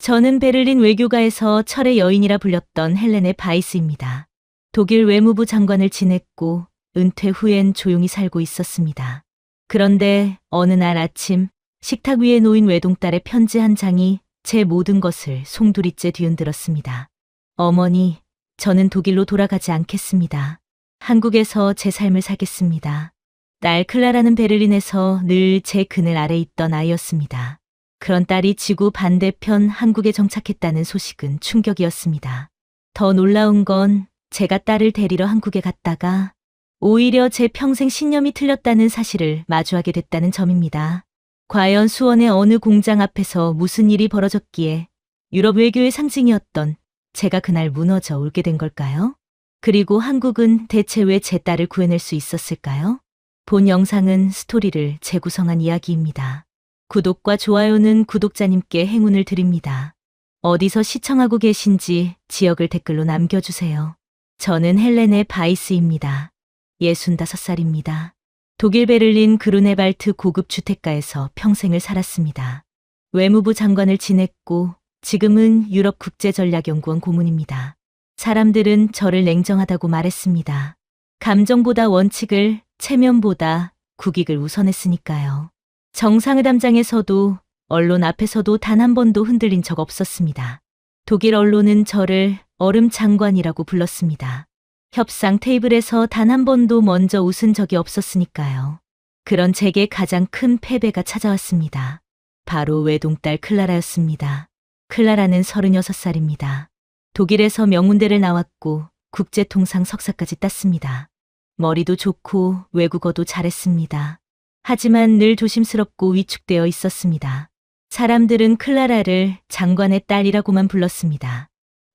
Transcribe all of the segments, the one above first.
저는 베를린 외교가에서 철의 여인이라 불렸던 헬레네 바이스입니다. 독일 외무부 장관을 지냈고 은퇴 후엔 조용히 살고 있었습니다. 그런데 어느 날 아침 식탁 위에 놓인 외동딸의 편지 한 장이 제 모든 것을 송두리째 뒤흔들었습니다. 어머니, 저는 독일로 돌아가지 않겠습니다. 한국에서 제 삶을 살겠습니다. 딸 클라라는 베를린에서 늘 제 그늘 아래 있던 아이였습니다. 그런 딸이 지구 반대편 한국에 정착했다는 소식은 충격이었습니다. 더 놀라운 건 제가 딸을 데리러 한국에 갔다가 오히려 제 평생 신념이 틀렸다는 사실을 마주하게 됐다는 점입니다. 과연 수원의 어느 공장 앞에서 무슨 일이 벌어졌기에 유럽 외교의 상징이었던 제가 그날 무너져 울게 된 걸까요? 그리고 한국은 대체 왜 제 딸을 구해낼 수 있었을까요? 본 영상은 스토리를 재구성한 이야기입니다. 구독과 좋아요는 구독자님께 행운을 드립니다. 어디서 시청하고 계신지 지역을 댓글로 남겨주세요. 저는 헬레네 바이스입니다. 65살입니다. 독일 베를린 그루네발트 고급 주택가에서 평생을 살았습니다. 외무부 장관을 지냈고 지금은 유럽 국제전략연구원 고문입니다. 사람들은 저를 냉정하다고 말했습니다. 감정보다 원칙을, 체면보다 국익을 우선했으니까요. 정상회담장에서도 언론 앞에서도 단 한 번도 흔들린 적 없었습니다. 독일 언론은 저를 얼음 장관이라고 불렀습니다. 협상 테이블에서 단 한 번도 먼저 웃은 적이 없었으니까요. 그런 제게 가장 큰 패배가 찾아왔습니다. 바로 외동딸 클라라였습니다. 클라라는 36살입니다. 독일에서 명문대를 나왔고 국제통상 석사까지 땄습니다. 머리도 좋고 외국어도 잘했습니다. 하지만 늘 조심스럽고 위축되어 있었습니다. 사람들은 클라라를 장관의 딸이라고만 불렀습니다.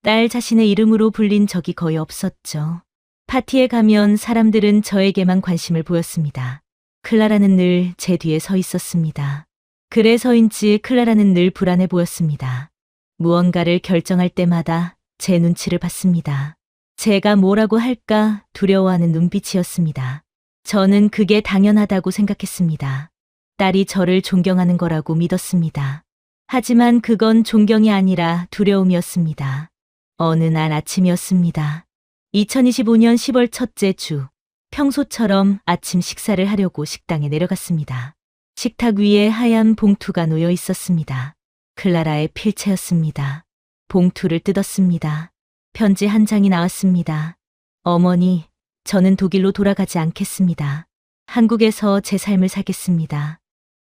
딸 자신의 이름으로 불린 적이 거의 없었죠. 파티에 가면 사람들은 저에게만 관심을 보였습니다. 클라라는 늘 제 뒤에 서 있었습니다. 그래서인지 클라라는 늘 불안해 보였습니다. 무언가를 결정할 때마다 제 눈치를 봤습니다. 제가 뭐라고 할까 두려워하는 눈빛이었습니다. 저는 그게 당연하다고 생각했습니다. 딸이 저를 존경하는 거라고 믿었습니다. 하지만 그건 존경이 아니라 두려움이었습니다. 어느 날 아침이었습니다. 2025년 10월 첫째 주, 평소처럼 아침 식사를 하려고 식당에 내려갔습니다. 식탁 위에 하얀 봉투가 놓여 있었습니다. 클라라의 필체였습니다. 봉투를 뜯었습니다. 편지 한 장이 나왔습니다. 어머니, 저는 독일로 돌아가지 않겠습니다. 한국에서 제 삶을 살겠습니다.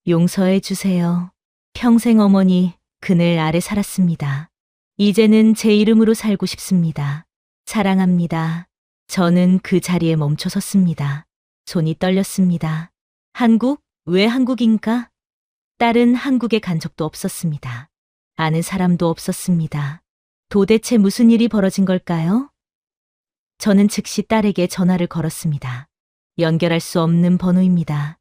용서해 주세요. 평생 어머니 그늘 아래 살았습니다. 이제는 제 이름으로 살고 싶습니다. 사랑합니다. 저는 그 자리에 멈춰 섰습니다. 손이 떨렸습니다. 한국? 왜 한국인가? 딸은 한국에 간 적도 없었습니다. 아는 사람도 없었습니다. 도대체 무슨 일이 벌어진 걸까요? 저는 즉시 딸에게 전화를 걸었습니다. 연결할 수 없는 번호입니다.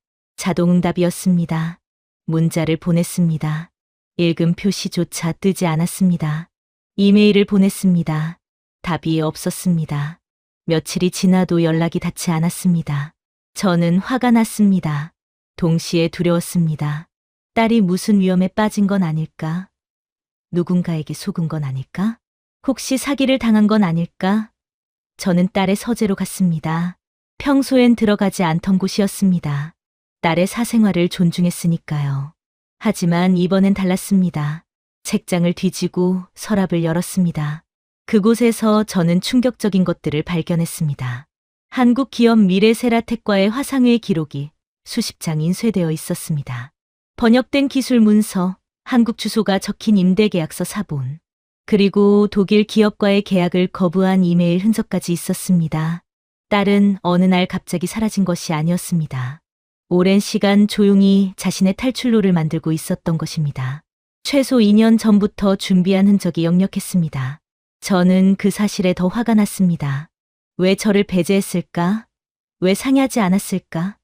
자동응답이었습니다. 문자를 보냈습니다. 읽음 표시조차 뜨지 않았습니다. 이메일을 보냈습니다. 답이 없었습니다. 며칠이 지나도 연락이 닿지 않았습니다. 저는 화가 났습니다. 동시에 두려웠습니다. 딸이 무슨 위험에 빠진 건 아닐까? 누군가에게 속은 건 아닐까? 혹시 사기를 당한 건 아닐까? 저는 딸의 서재로 갔습니다. 평소엔 들어가지 않던 곳이었습니다. 딸의 사생활을 존중했으니까요. 하지만 이번엔 달랐습니다. 책장을 뒤지고 서랍을 열었습니다. 그곳에서 저는 충격적인 것들을 발견했습니다. 한국 기업 미래세라텍과의 화상회의 기록이 수십 장 인쇄되어 있었습니다. 번역된 기술 문서, 한국 주소가 적힌 임대계약서 사본, 그리고 독일 기업과의 계약을 거부한 이메일 흔적까지 있었습니다. 딸은 어느 날 갑자기 사라진 것이 아니었습니다. 오랜 시간 조용히 자신의 탈출로를 만들고 있었던 것입니다. 최소 2년 전부터 준비한 흔적이 역력했습니다. 저는 그 사실에 더 화가 났습니다. 왜 저를 배제했을까? 왜 상의하지 않았을까?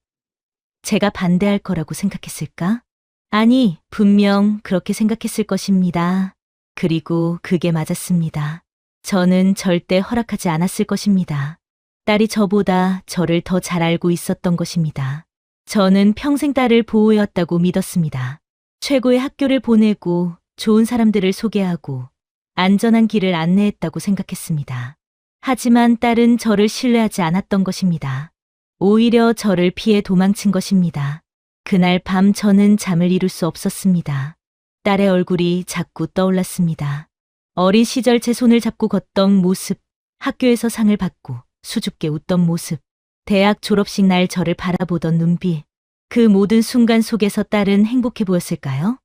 제가 반대할 거라고 생각했을까? 아니, 분명 그렇게 생각했을 것입니다. 그리고 그게 맞았습니다. 저는 절대 허락하지 않았을 것입니다. 딸이 저보다 저를 더 잘 알고 있었던 것입니다. 저는 평생 딸을 보호해왔다고 믿었습니다. 최고의 학교를 보내고 좋은 사람들을 소개하고 안전한 길을 안내했다고 생각했습니다. 하지만 딸은 저를 신뢰하지 않았던 것입니다. 오히려 저를 피해 도망친 것입니다. 그날 밤 저는 잠을 이룰 수 없었습니다. 딸의 얼굴이 자꾸 떠올랐습니다. 어린 시절 제 손을 잡고 걷던 모습, 학교에서 상을 받고 수줍게 웃던 모습, 대학 졸업식 날 저를 바라보던 눈빛. 그 모든 순간 속에서 딸은 행복해 보였을까요?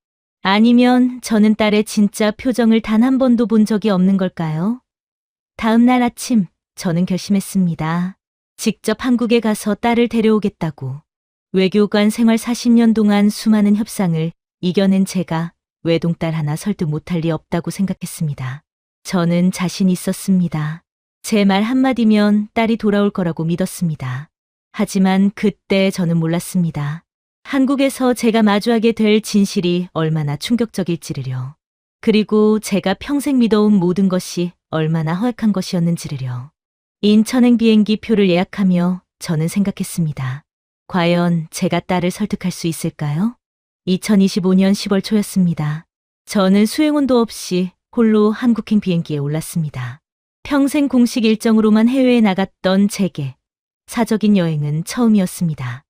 아니면 저는 딸의 진짜 표정을 단 한 번도 본 적이 없는 걸까요? 다음 날 아침, 저는 결심했습니다. 직접 한국에 가서 딸을 데려오겠다고. 외교관 생활 40년 동안 수많은 협상을 이겨낸 제가 외동딸 하나 설득 못할 리 없다고 생각했습니다. 저는 자신 있었습니다. 제 말 한마디면 딸이 돌아올 거라고 믿었습니다. 하지만 그때 저는 몰랐습니다. 한국에서 제가 마주하게 될 진실이 얼마나 충격적일지를요. 그리고 제가 평생 믿어온 모든 것이 얼마나 허약한 것이었는지를요. 인천행 비행기 표를 예약하며 저는 생각했습니다. 과연 제가 딸을 설득할 수 있을까요? 2025년 10월 초였습니다. 저는 수행원도 없이 홀로 한국행 비행기에 올랐습니다. 평생 공식 일정으로만 해외에 나갔던 제게 사적인 여행은 처음이었습니다.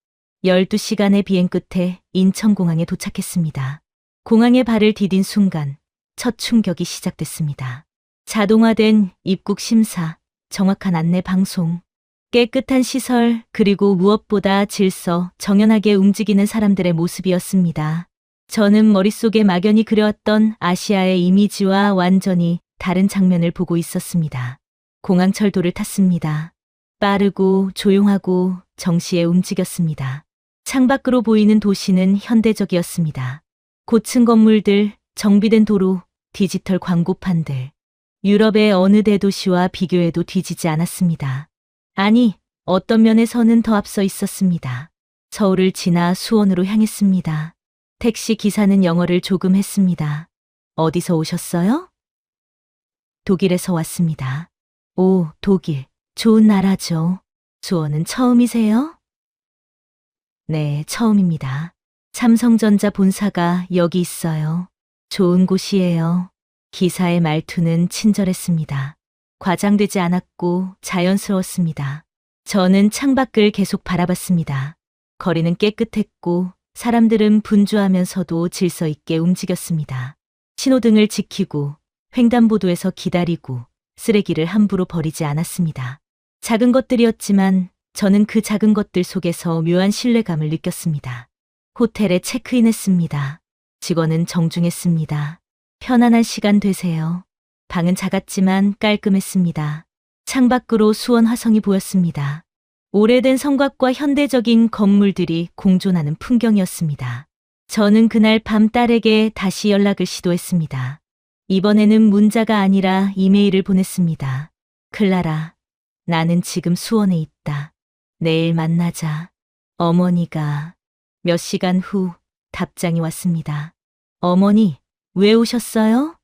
12시간의 비행 끝에 인천공항에 도착했습니다. 공항에 발을 디딘 순간 첫 충격이 시작됐습니다. 자동화된 입국 심사, 정확한 안내 방송, 깨끗한 시설, 그리고 무엇보다 질서, 정연하게 움직이는 사람들의 모습이었습니다. 저는 머릿속에 막연히 그려왔던 아시아의 이미지와 완전히 다른 장면을 보고 있었습니다. 공항철도를 탔습니다. 빠르고 조용하고 정시에 움직였습니다. 창밖으로 보이는 도시는 현대적이었습니다. 고층 건물들, 정비된 도로, 디지털 광고판들. 유럽의 어느 대도시와 비교해도 뒤지지 않았습니다. 아니, 어떤 면에서는 더 앞서 있었습니다. 서울을 지나 수원으로 향했습니다. 택시 기사는 영어를 조금 했습니다. 어디서 오셨어요? 독일에서 왔습니다. 오, 독일. 좋은 나라죠. 수원은 처음이세요? 네, 처음입니다. 삼성전자 본사가 여기 있어요. 좋은 곳이에요. 기사의 말투는 친절했습니다. 과장되지 않았고 자연스러웠습니다. 저는 창밖을 계속 바라봤습니다. 거리는 깨끗했고 사람들은 분주하면서도 질서 있게 움직였습니다. 신호등을 지키고 횡단보도에서 기다리고 쓰레기를 함부로 버리지 않았습니다. 작은 것들이었지만 저는 그 작은 것들 속에서 묘한 신뢰감을 느꼈습니다. 호텔에 체크인했습니다. 직원은 정중했습니다. 편안한 시간 되세요. 방은 작았지만 깔끔했습니다. 창밖으로 수원 화성이 보였습니다. 오래된 성곽과 현대적인 건물들이 공존하는 풍경이었습니다. 저는 그날 밤 딸에게 다시 연락을 시도했습니다. 이번에는 문자가 아니라 이메일을 보냈습니다. 클라라, 나는 지금 수원에 있다. 내일 만나자. 어머니가. 몇 시간 후 답장이 왔습니다. 어머니, 왜 오셨어요?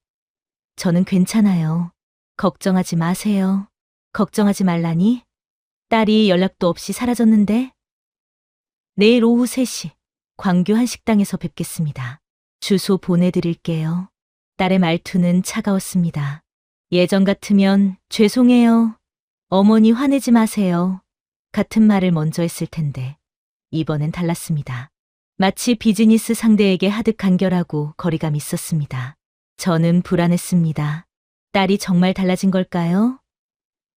저는 괜찮아요. 걱정하지 마세요. 걱정하지 말라니? 딸이 연락도 없이 사라졌는데? 내일 오후 3시 광교 한 식당에서 뵙겠습니다. 주소 보내드릴게요. 딸의 말투는 차가웠습니다. 예전 같으면 죄송해요. 어머니 화내지 마세요. 같은 말을 먼저 했을 텐데 이번엔 달랐습니다. 마치 비즈니스 상대에게 하듯 간결하고 거리감이 있었습니다. 저는 불안했습니다. 딸이 정말 달라진 걸까요?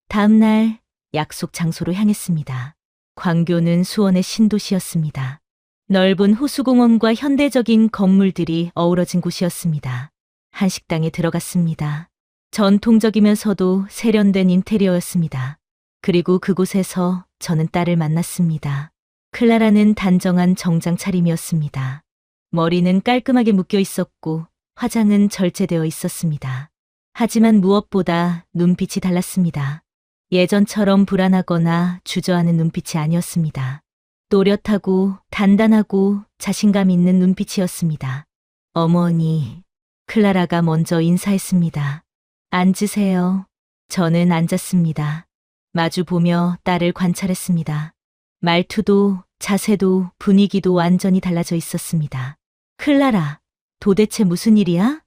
다음 날 약속 장소로 향했습니다. 광교는 수원의 신도시였습니다. 넓은 호수공원과 현대적인 건물들이 어우러진 곳이었습니다. 한식당에 들어갔습니다. 전통적이면서도 세련된 인테리어였습니다. 그리고 그곳에서 저는 딸을 만났습니다. 클라라는 단정한 정장 차림이었습니다. 머리는 깔끔하게 묶여 있었고 화장은 절제되어 있었습니다. 하지만 무엇보다 눈빛이 달랐습니다. 예전처럼 불안하거나 주저하는 눈빛이 아니었습니다. 또렷하고 단단하고 자신감 있는 눈빛이었습니다. 어머니, 클라라가 먼저 인사했습니다. 앉으세요. 저는 앉았습니다. 마주보며 딸을 관찰했습니다. 말투도 자세도 분위기도 완전히 달라져 있었습니다. 클라라, 도대체 무슨 일이야?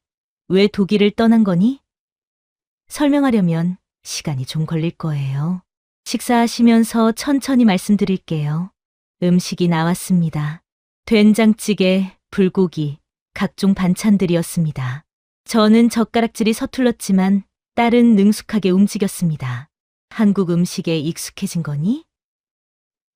왜 독일을 떠난 거니? 설명하려면 시간이 좀 걸릴 거예요. 식사하시면서 천천히 말씀드릴게요. 음식이 나왔습니다. 된장찌개, 불고기, 각종 반찬들이었습니다. 저는 젓가락질이 서툴렀지만 딸은 능숙하게 움직였습니다. 한국 음식에 익숙해진 거니?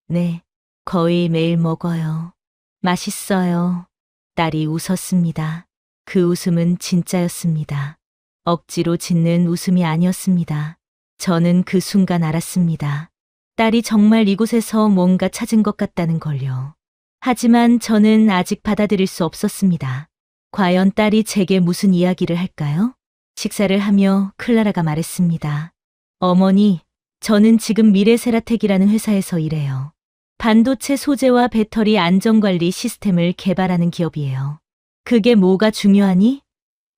네, 거의 매일 먹어요. 맛있어요. 딸이 웃었습니다. 그 웃음은 진짜였습니다. 억지로 짓는 웃음이 아니었습니다. 저는 그 순간 알았습니다. 딸이 정말 이곳에서 뭔가 찾은 것 같다는 걸요. 하지만 저는 아직 받아들일 수 없었습니다. 과연 딸이 제게 무슨 이야기를 할까요? 식사를 하며 클라라가 말했습니다. 어머니, 저는 지금 미래세라텍이라는 회사에서 일해요. 반도체 소재와 배터리 안전관리 시스템을 개발하는 기업이에요. 그게 뭐가 중요하니?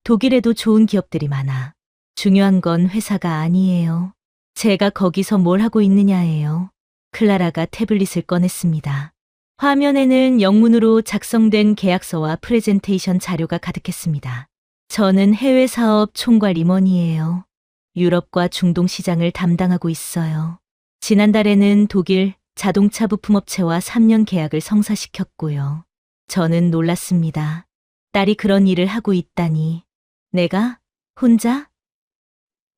독일에도 좋은 기업들이 많아. 중요한 건 회사가 아니에요. 제가 거기서 뭘 하고 있느냐예요. 클라라가 태블릿을 꺼냈습니다. 화면에는 영문으로 작성된 계약서와 프레젠테이션 자료가 가득했습니다. 저는 해외 사업 총괄 임원이에요. 유럽과 중동 시장을 담당하고 있어요. 지난달에는 독일 자동차 부품업체와 3년 계약을 성사시켰고요. 저는 놀랐습니다. 딸이 그런 일을 하고 있다니. 내가? 혼자?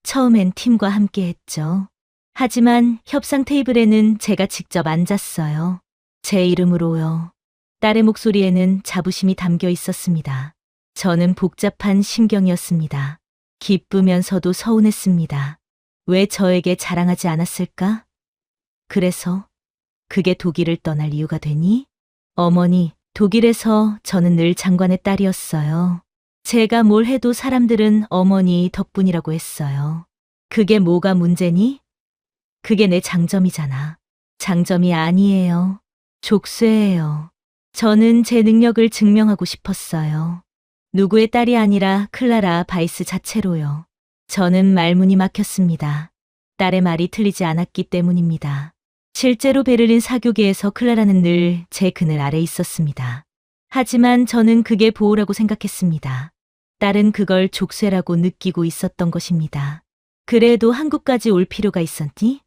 처음엔 팀과 함께 했죠. 하지만 협상 테이블에는 제가 직접 앉았어요. 제 이름으로요. 딸의 목소리에는 자부심이 담겨 있었습니다. 저는 복잡한 심경이었습니다. 기쁘면서도 서운했습니다. 왜 저에게 자랑하지 않았을까? 그래서 그게 독일을 떠날 이유가 되니? 어머니, 독일에서 저는 늘 장관의 딸이었어요. 제가 뭘 해도 사람들은 어머니 덕분이라고 했어요. 그게 뭐가 문제니? 그게 내 장점이잖아. 장점이 아니에요. 족쇄예요. 저는 제 능력을 증명하고 싶었어요. 누구의 딸이 아니라 클라라 바이스 자체로요. 저는 말문이 막혔습니다. 딸의 말이 틀리지 않았기 때문입니다. 실제로 베를린 사교계에서 클라라는 늘 제 그늘 아래 있었습니다. 하지만 저는 그게 보호라고 생각했습니다. 딸은 그걸 족쇄라고 느끼고 있었던 것입니다. 그래도 한국까지 올 필요가 있었니?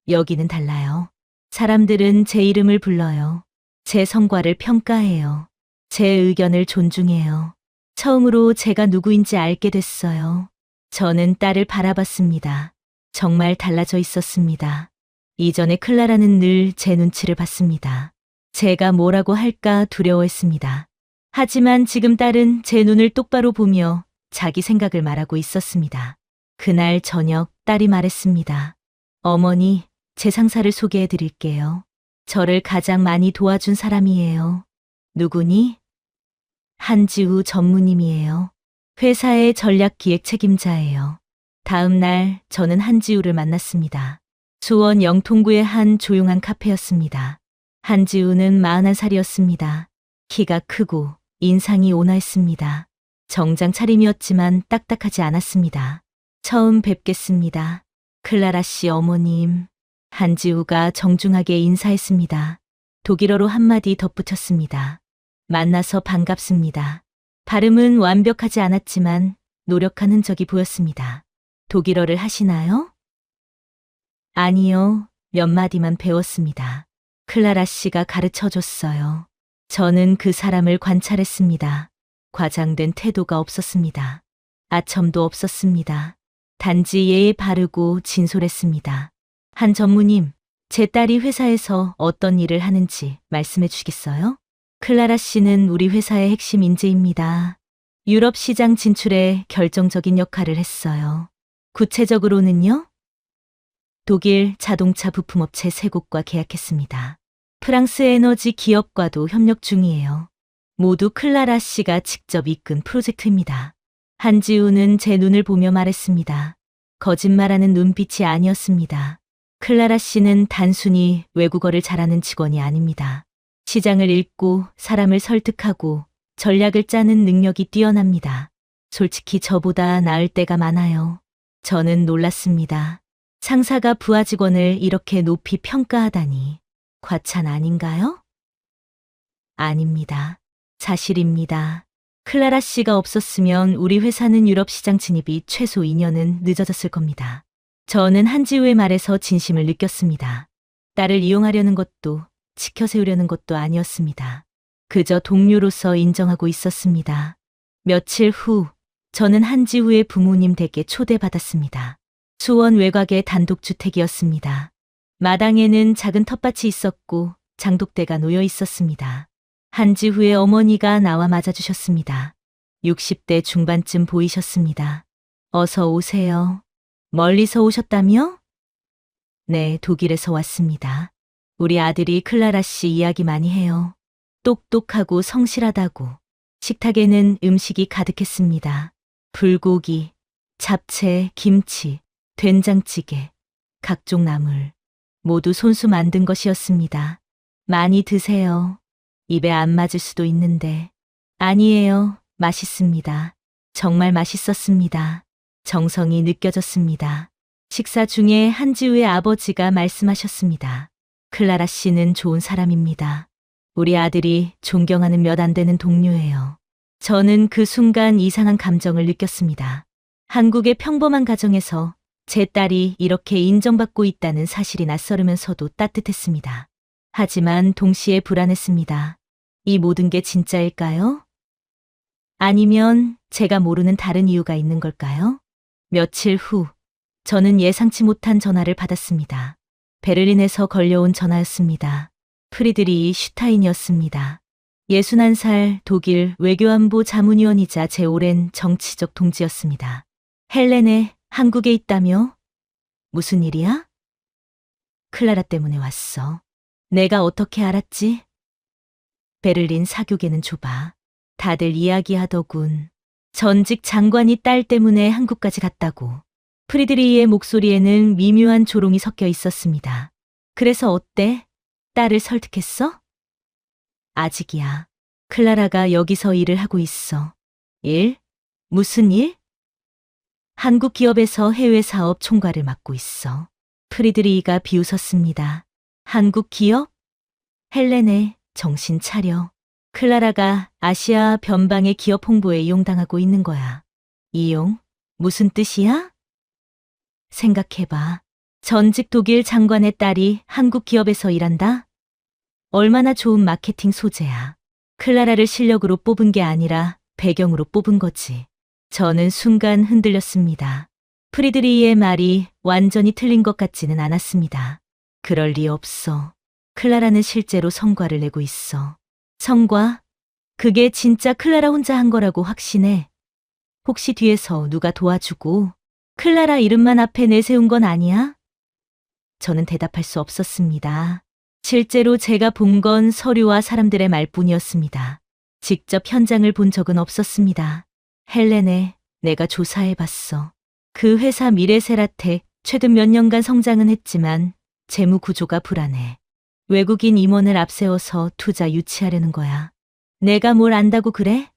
여기는 달라요. 사람들은 제 이름을 불러요. 제 성과를 평가해요. 제 의견을 존중해요. 처음으로 제가 누구인지 알게 됐어요. 저는 딸을 바라봤습니다. 정말 달라져 있었습니다. 이전에 클라라는 늘 제 눈치를 봤습니다. 제가 뭐라고 할까 두려워했습니다. 하지만 지금 딸은 제 눈을 똑바로 보며 자기 생각을 말하고 있었습니다. 그날 저녁 딸이 말했습니다. 어머니, 제 상사를 소개해 드릴게요. 저를 가장 많이 도와준 사람이에요. 누구니? 한지우 전무님이에요. 회사의 전략기획 책임자예요. 다음 날 저는 한지우를 만났습니다. 수원 영통구의 한 조용한 카페였습니다. 한지우는 41살이었습니다. 키가 크고 인상이 온화했습니다. 정장 차림이었지만 딱딱하지 않았습니다. 처음 뵙겠습니다. 클라라 씨 어머님. 한지우가 정중하게 인사했습니다. 독일어로 한마디 덧붙였습니다. 만나서 반갑습니다. 발음은 완벽하지 않았지만 노력한 흔적이 보였습니다. 독일어를 하시나요? 아니요, 몇 마디만 배웠습니다. 클라라 씨가 가르쳐 줬어요. 저는 그 사람을 관찰했습니다. 과장된 태도가 없었습니다. 아첨도 없었습니다. 단지 예의 바르고 진솔했습니다. 한 전무님, 제 딸이 회사에서 어떤 일을 하는지 말씀해 주시겠어요? 클라라 씨는 우리 회사의 핵심 인재입니다. 유럽 시장 진출에 결정적인 역할을 했어요. 구체적으로는요? 독일 자동차 부품업체 3곳과 계약했습니다. 프랑스 에너지 기업과도 협력 중이에요. 모두 클라라 씨가 직접 이끈 프로젝트입니다. 한지우는 제 눈을 보며 말했습니다. 거짓말하는 눈빛이 아니었습니다. 클라라 씨는 단순히 외국어를 잘하는 직원이 아닙니다. 시장을 읽고 사람을 설득하고 전략을 짜는 능력이 뛰어납니다. 솔직히 저보다 나을 때가 많아요. 저는 놀랐습니다. 상사가 부하 직원을 이렇게 높이 평가하다니 과찬 아닌가요? 아닙니다. 사실입니다. 클라라 씨가 없었으면 우리 회사는 유럽 시장 진입이 최소 2년은 늦어졌을 겁니다. 저는 한지우의 말에서 진심을 느꼈습니다. 딸을 이용하려는 것도 지켜 세우려는 것도 아니었습니다. 그저 동료로서 인정하고 있었습니다. 며칠 후 저는 한지우의 부모님 댁에 초대받았습니다. 수원 외곽의 단독주택이었습니다. 마당에는 작은 텃밭이 있었고 장독대가 놓여 있었습니다. 한지우의 어머니가 나와 맞아주셨습니다. 60대 중반쯤 보이셨습니다. 어서 오세요. 멀리서 오셨다며? 네, 독일에서 왔습니다. 우리 아들이 클라라 씨 이야기 많이 해요. 똑똑하고 성실하다고. 식탁에는 음식이 가득했습니다. 불고기, 잡채, 김치, 된장찌개, 각종 나물. 모두 손수 만든 것이었습니다. 많이 드세요. 입에 안 맞을 수도 있는데. 아니에요. 맛있습니다. 정말 맛있었습니다. 정성이 느껴졌습니다. 식사 중에 한지우의 아버지가 말씀하셨습니다. 클라라 씨는 좋은 사람입니다. 우리 아들이 존경하는 몇 안 되는 동료예요. 저는 그 순간 이상한 감정을 느꼈습니다. 한국의 평범한 가정에서 제 딸이 이렇게 인정받고 있다는 사실이 낯설으면서도 따뜻했습니다. 하지만 동시에 불안했습니다. 이 모든 게 진짜일까요? 아니면 제가 모르는 다른 이유가 있는 걸까요? 며칠 후, 저는 예상치 못한 전화를 받았습니다. 베를린에서 걸려온 전화였습니다. 프리드리히 슈타인이었습니다. 61살 독일 외교안보 자문위원이자 제 오랜 정치적 동지였습니다. 헬렌에 한국에 있다며? 무슨 일이야? 클라라 때문에 왔어. 내가 어떻게 알았지? 베를린 사교계는 좁아. 다들 이야기하더군. 전직 장관이 딸 때문에 한국까지 갔다고. 프리드리히의 목소리에는 미묘한 조롱이 섞여 있었습니다. 그래서 어때? 딸을 설득했어? 아직이야. 클라라가 여기서 일을 하고 있어. 일? 무슨 일? 한국 기업에서 해외 사업 총괄을 맡고 있어. 프리드리히가 비웃었습니다. 한국 기업? 헬렌에 정신 차려. 클라라가 아시아 변방의 기업 홍보에 이용당하고 있는 거야. 이용? 무슨 뜻이야? 생각해봐. 전직 독일 장관의 딸이 한국 기업에서 일한다? 얼마나 좋은 마케팅 소재야. 클라라를 실력으로 뽑은 게 아니라 배경으로 뽑은 거지. 저는 순간 흔들렸습니다. 프리드리히의 말이 완전히 틀린 것 같지는 않았습니다. 그럴 리 없어. 클라라는 실제로 성과를 내고 있어. 성과? 그게 진짜 클라라 혼자 한 거라고 확신해. 혹시 뒤에서 누가 도와주고 클라라 이름만 앞에 내세운 건 아니야? 저는 대답할 수 없었습니다. 실제로 제가 본 건 서류와 사람들의 말뿐이었습니다. 직접 현장을 본 적은 없었습니다. 헬렌에 내가 조사해봤어. 그 회사 미래세라텍 최근 몇 년간 성장은 했지만 재무 구조가 불안해. 외국인 임원을 앞세워서 투자 유치하려는 거야. 내가 뭘 안다고 그래?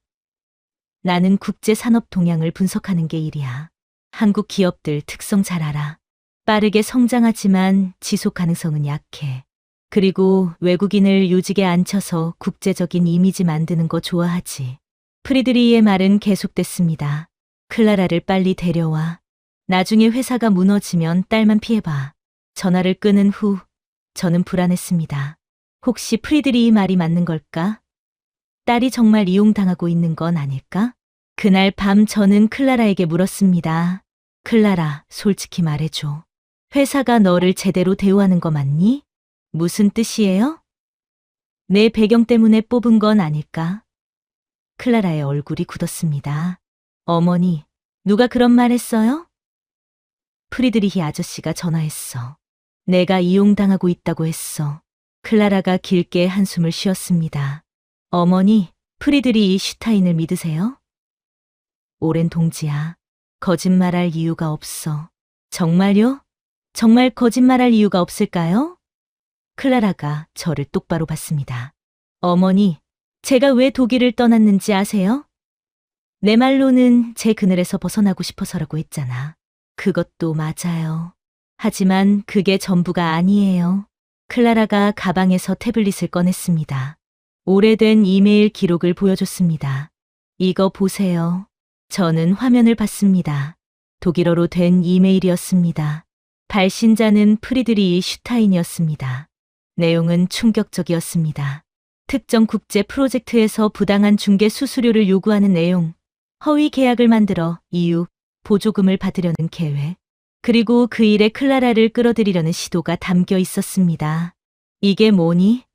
나는 국제 산업 동향을 분석하는 게 일이야. 한국 기업들 특성 잘 알아. 빠르게 성장하지만 지속 가능성은 약해. 그리고 외국인을 요직에 앉혀서 국제적인 이미지 만드는 거 좋아하지. 프리드리히의 말은 계속됐습니다. 클라라를 빨리 데려와. 나중에 회사가 무너지면 딸만 피해봐. 전화를 끊은 후 저는 불안했습니다. 혹시 프리드리히 말이 맞는 걸까? 딸이 정말 이용당하고 있는 건 아닐까? 그날 밤 저는 클라라에게 물었습니다. 클라라, 솔직히 말해줘. 회사가 너를 제대로 대우하는 거 맞니? 무슨 뜻이에요? 내 배경 때문에 뽑은 건 아닐까? 클라라의 얼굴이 굳었습니다. 어머니, 누가 그런 말 했어요? 프리드리히 아저씨가 전화했어. 내가 이용당하고 있다고 했어. 클라라가 길게 한숨을 쉬었습니다. 어머니, 프리드리히 슈타인을 믿으세요? 오랜 동지야. 거짓말할 이유가 없어. 정말요? 정말 거짓말할 이유가 없을까요? 클라라가 저를 똑바로 봤습니다. 어머니, 제가 왜 독일을 떠났는지 아세요? 내 말로는 제 그늘에서 벗어나고 싶어서라고 했잖아. 그것도 맞아요. 하지만 그게 전부가 아니에요. 클라라가 가방에서 태블릿을 꺼냈습니다. 오래된 이메일 기록을 보여줬습니다. 이거 보세요. 저는 화면을 봤습니다. 독일어로 된 이메일이었습니다. 발신자는 프리드리히 슈타인이었습니다. 내용은 충격적이었습니다. 특정 국제 프로젝트에서 부당한 중개 수수료를 요구하는 내용, 허위 계약을 만들어 이유, 보조금을 받으려는 계획, 그리고 그 일에 클라라를 끌어들이려는 시도가 담겨 있었습니다. 이게 뭐니?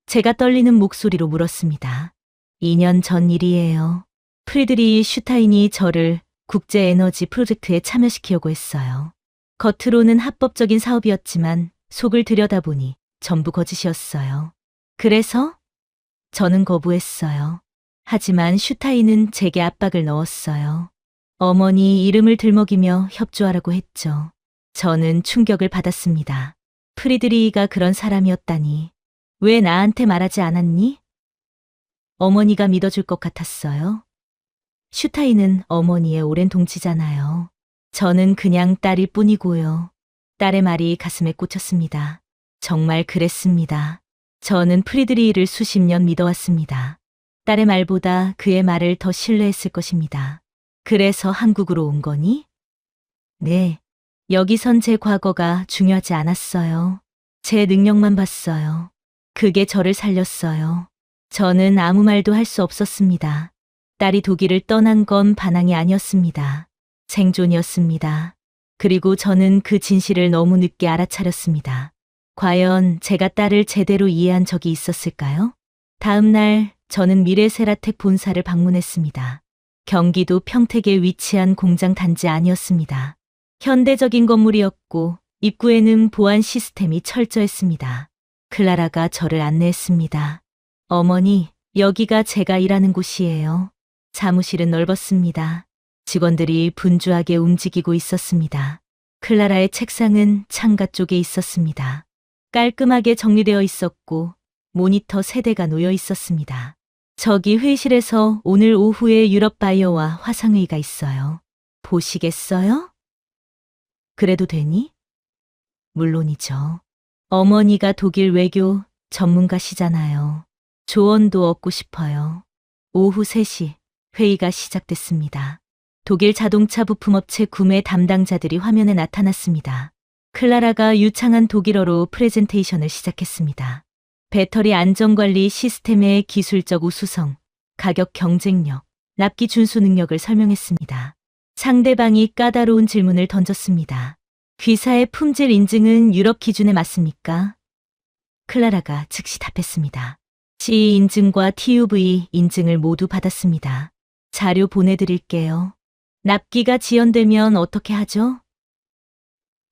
제가 떨리는 목소리로 물었습니다. 2년 전 일이에요. 프리드리히 슈타인이 저를 국제 에너지 프로젝트에 참여시키려고 했어요. 겉으로는 합법적인 사업이었지만 속을 들여다보니 전부 거짓이었어요. 그래서 저는 거부했어요. 하지만 슈타인은 제게 압박을 넣었어요. 어머니 이름을 들먹이며 협조하라고 했죠. 저는 충격을 받았습니다. 프리드리히가 그런 사람이었다니. 왜 나한테 말하지 않았니? 어머니가 믿어줄 것 같았어요. 슈타인은 어머니의 오랜 동지잖아요. 저는 그냥 딸일 뿐이고요. 딸의 말이 가슴에 꽂혔습니다. 정말 그랬습니다. 저는 프리드리히를 수십 년 믿어왔습니다. 딸의 말보다 그의 말을 더 신뢰했을 것입니다. 그래서 한국으로 온 거니? 네. 여기선 제 과거가 중요하지 않았어요. 제 능력만 봤어요. 그게 저를 살렸어요. 저는 아무 말도 할 수 없었습니다. 딸이 독일을 떠난 건 반항이 아니었습니다. 생존이었습니다. 그리고 저는 그 진실을 너무 늦게 알아차렸습니다. 과연 제가 딸을 제대로 이해한 적이 있었을까요? 다음 날 저는 미래세라텍 본사를 방문했습니다. 경기도 평택에 위치한 공장 단지 아니었습니다. 현대적인 건물이었고 입구에는 보안 시스템이 철저했습니다. 클라라가 저를 안내했습니다. 어머니, 여기가 제가 일하는 곳이에요. 사무실은 넓었습니다. 직원들이 분주하게 움직이고 있었습니다. 클라라의 책상은 창가 쪽에 있었습니다. 깔끔하게 정리되어 있었고 모니터 3대가 놓여 있었습니다. 저기 회의실에서 오늘 오후에 유럽 바이어와 화상회의가 있어요. 보시겠어요? 그래도 되니? 물론이죠. 어머니가 독일 외교 전문가시잖아요. 조언도 얻고 싶어요. 오후 3시 회의가 시작됐습니다. 독일 자동차 부품업체 구매 담당자들이 화면에 나타났습니다. 클라라가 유창한 독일어로 프레젠테이션을 시작했습니다. 배터리 안전관리 시스템의 기술적 우수성, 가격 경쟁력, 납기 준수 능력을 설명했습니다. 상대방이 까다로운 질문을 던졌습니다. 귀사의 품질 인증은 유럽 기준에 맞습니까? 클라라가 즉시 답했습니다. CE 인증과 TUV 인증을 모두 받았습니다. 자료 보내드릴게요. 납기가 지연되면 어떻게 하죠?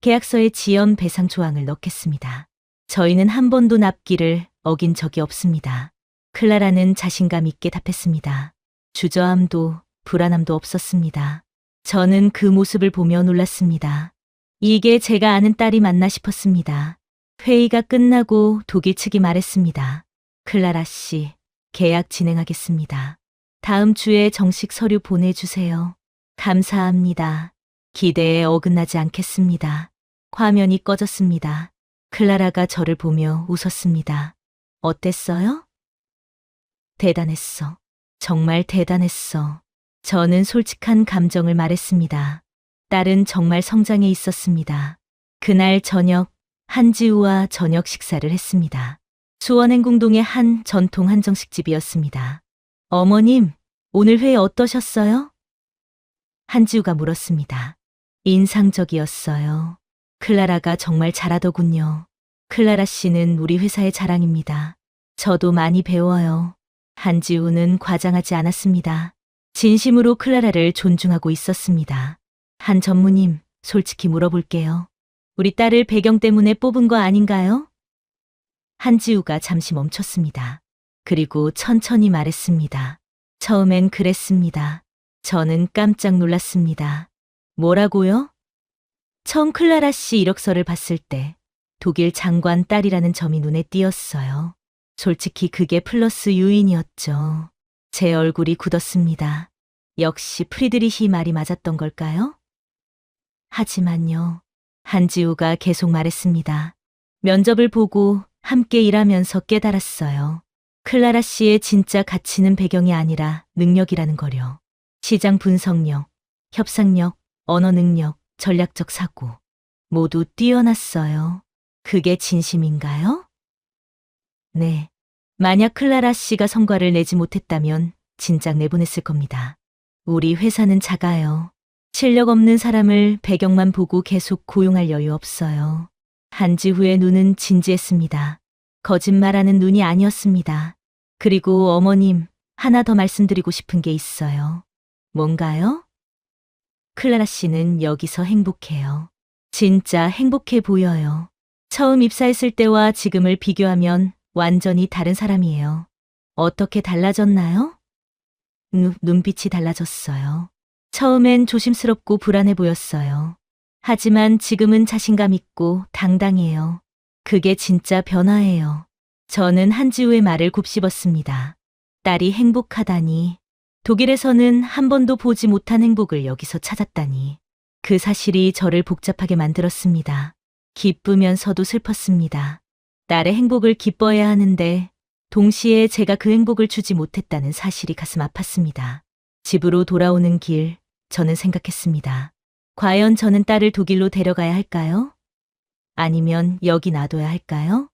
계약서에 지연 배상 조항을 넣겠습니다. 저희는 한 번도 납기를 어긴 적이 없습니다. 클라라는 자신감 있게 답했습니다. 주저함도 불안함도 없었습니다. 저는 그 모습을 보며 놀랐습니다. 이게 제가 아는 딸이 맞나 싶었습니다. 회의가 끝나고 독일 측이 말했습니다. 클라라 씨, 계약 진행하겠습니다. 다음 주에 정식 서류 보내주세요. 감사합니다. 기대에 어긋나지 않겠습니다. 화면이 꺼졌습니다. 클라라가 저를 보며 웃었습니다. 어땠어요? 대단했어. 정말 대단했어. 저는 솔직한 감정을 말했습니다. 딸은 정말 성장해 있었습니다. 그날 저녁 한지우와 저녁 식사를 했습니다. 수원행궁동의 한 전통 한정식집이었습니다. 어머님, 오늘 회의 어떠셨어요? 한지우가 물었습니다. 인상적이었어요. 클라라가 정말 잘하더군요. 클라라 씨는 우리 회사의 자랑입니다. 저도 많이 배워요. 한지우는 과장하지 않았습니다. 진심으로 클라라를 존중하고 있었습니다. 한 전무님, 솔직히 물어볼게요. 우리 딸을 배경 때문에 뽑은 거 아닌가요? 한지우가 잠시 멈췄습니다. 그리고 천천히 말했습니다. 처음엔 그랬습니다. 저는 깜짝 놀랐습니다. 뭐라고요? 처음 클라라 씨 이력서를 봤을 때 독일 장관 딸이라는 점이 눈에 띄었어요. 솔직히 그게 플러스 요인이었죠. 제 얼굴이 굳었습니다. 역시 프리드리히 말이 맞았던 걸까요? 하지만요. 한지우가 계속 말했습니다. 면접을 보고 함께 일하면서 깨달았어요. 클라라 씨의 진짜 가치는 배경이 아니라 능력이라는 거려. 시장 분석력, 협상력, 언어 능력, 전략적 사고. 모두 뛰어났어요. 그게 진심인가요? 네. 만약 클라라 씨가 성과를 내지 못했다면 진작 내보냈을 겁니다. 우리 회사는 작아요. 실력 없는 사람을 배경만 보고 계속 고용할 여유 없어요. 한지후의 눈은 진지했습니다. 거짓말하는 눈이 아니었습니다. 그리고 어머님, 하나 더 말씀드리고 싶은 게 있어요. 뭔가요? 클라라 씨는 여기서 행복해요. 진짜 행복해 보여요. 처음 입사했을 때와 지금을 비교하면 완전히 다른 사람이에요. 어떻게 달라졌나요? 눈빛이 달라졌어요. 처음엔 조심스럽고 불안해 보였어요. 하지만 지금은 자신감 있고 당당해요. 그게 진짜 변화예요. 저는 한지우의 말을 곱씹었습니다. 딸이 행복하다니. 독일에서는 한 번도 보지 못한 행복을 여기서 찾았다니. 그 사실이 저를 복잡하게 만들었습니다. 기쁘면서도 슬펐습니다. 딸의 행복을 기뻐해야 하는데 동시에 제가 그 행복을 주지 못했다는 사실이 가슴 아팠습니다. 집으로 돌아오는 길, 저는 생각했습니다. 과연 저는 딸을 독일로 데려가야 할까요? 아니면 여기 놔둬야 할까요?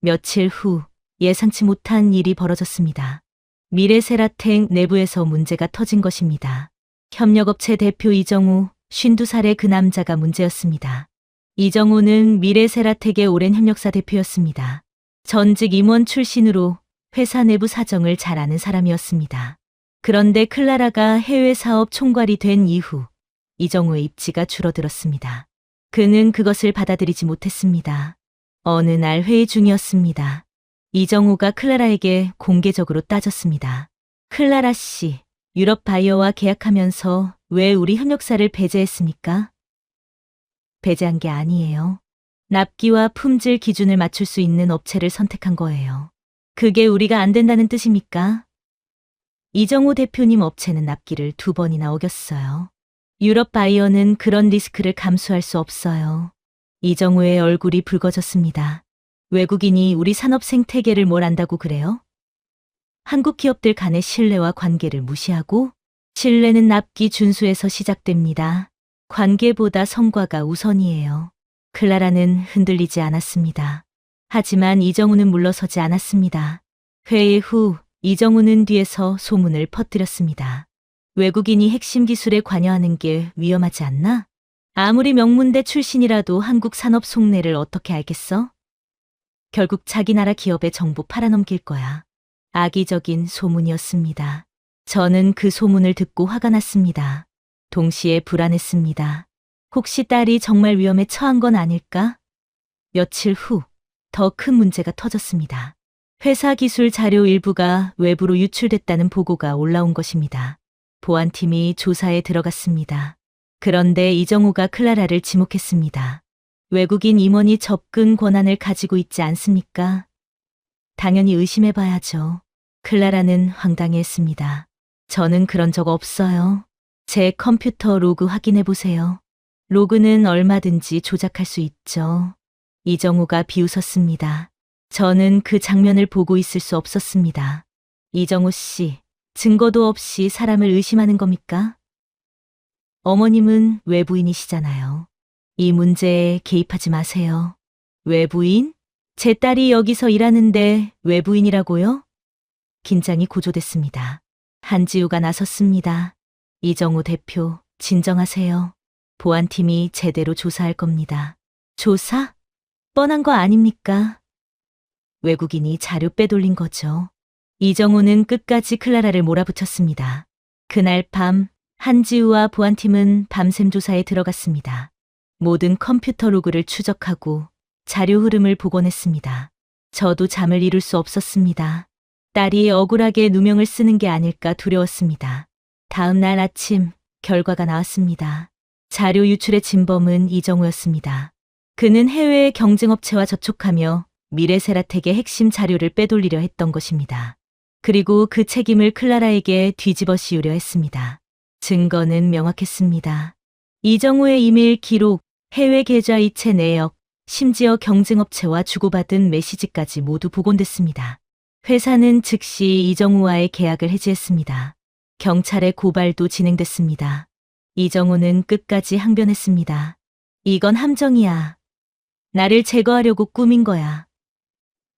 며칠 후 예상치 못한 일이 벌어졌습니다. 미래세라텍 내부에서 문제가 터진 것입니다. 협력업체 대표 이정우, 52살의 그 남자가 문제였습니다. 이정우는 미래세라텍의 오랜 협력사 대표였습니다. 전직 임원 출신으로 회사 내부 사정을 잘 아는 사람이었습니다. 그런데 클라라가 해외 사업 총괄이 된 이후 이정우의 입지가 줄어들었습니다. 그는 그것을 받아들이지 못했습니다. 어느 날 회의 중이었습니다. 이정우가 클라라에게 공개적으로 따졌습니다. 클라라 씨, 유럽 바이어와 계약하면서 왜 우리 협력사를 배제했습니까? 배제한 게 아니에요. 납기와 품질 기준을 맞출 수 있는 업체를 선택한 거예요. 그게 우리가 안 된다는 뜻입니까? 이정우 대표님 업체는 납기를 2번이나 어겼어요. 유럽 바이어는 그런 리스크를 감수할 수 없어요. 이정우의 얼굴이 붉어졌습니다. 외국인이 우리 산업 생태계를 뭘 안다고 그래요? 한국 기업들 간의 신뢰와 관계를 무시하고 신뢰는 납기 준수에서 시작됩니다. 관계보다 성과가 우선이에요. 클라라는 흔들리지 않았습니다. 하지만 이정우는 물러서지 않았습니다. 회의 후 이정우는 뒤에서 소문을 퍼뜨렸습니다. 외국인이 핵심 기술에 관여하는 게 위험하지 않나? 아무리 명문대 출신이라도 한국 산업 속내를 어떻게 알겠어? 결국 자기 나라 기업의 정보 팔아넘길 거야. 악의적인 소문이었습니다. 저는 그 소문을 듣고 화가 났습니다. 동시에 불안했습니다. 혹시 딸이 정말 위험에 처한 건 아닐까? 며칠 후 더 큰 문제가 터졌습니다. 회사 기술 자료 일부가 외부로 유출됐다는 보고가 올라온 것입니다. 보안팀이 조사에 들어갔습니다. 그런데 이정우가 클라라를 지목했습니다. 외국인 임원이 접근 권한을 가지고 있지 않습니까? 당연히 의심해봐야죠. 클라라는 황당해했습니다. 저는 그런 적 없어요. 제 컴퓨터 로그 확인해보세요. 로그는 얼마든지 조작할 수 있죠. 이정우가 비웃었습니다. 저는 그 장면을 보고 있을 수 없었습니다. 이정우 씨, 증거도 없이 사람을 의심하는 겁니까? 어머님은 외부인이시잖아요. 이 문제에 개입하지 마세요. 외부인? 제 딸이 여기서 일하는데 외부인이라고요? 긴장이 고조됐습니다. 한지우가 나섰습니다. 이정우 대표, 진정하세요. 보안팀이 제대로 조사할 겁니다. 조사? 뻔한 거 아닙니까? 외국인이 자료 빼돌린 거죠. 이정우는 끝까지 클라라를 몰아붙였습니다. 그날 밤 한지우와 보안팀은 밤샘 조사에 들어갔습니다. 모든 컴퓨터 로그를 추적하고 자료 흐름을 복원했습니다. 저도 잠을 이룰 수 없었습니다. 딸이 억울하게 누명을 쓰는 게 아닐까 두려웠습니다. 다음 날 아침 결과가 나왔습니다. 자료 유출의 진범은 이정우였습니다. 그는 해외의 경쟁업체와 접촉하며 미래세라텍의 핵심 자료를 빼돌리려 했던 것입니다. 그리고 그 책임을 클라라에게 뒤집어 씌우려 했습니다. 증거는 명확했습니다. 이정우의 이메일 기록, 해외 계좌 이체 내역, 심지어 경쟁업체와 주고받은 메시지까지 모두 복원됐습니다. 회사는 즉시 이정우와의 계약을 해지했습니다. 경찰의 고발도 진행됐습니다. 이정우는 끝까지 항변했습니다. 이건 함정이야. 나를 제거하려고 꾸민 거야.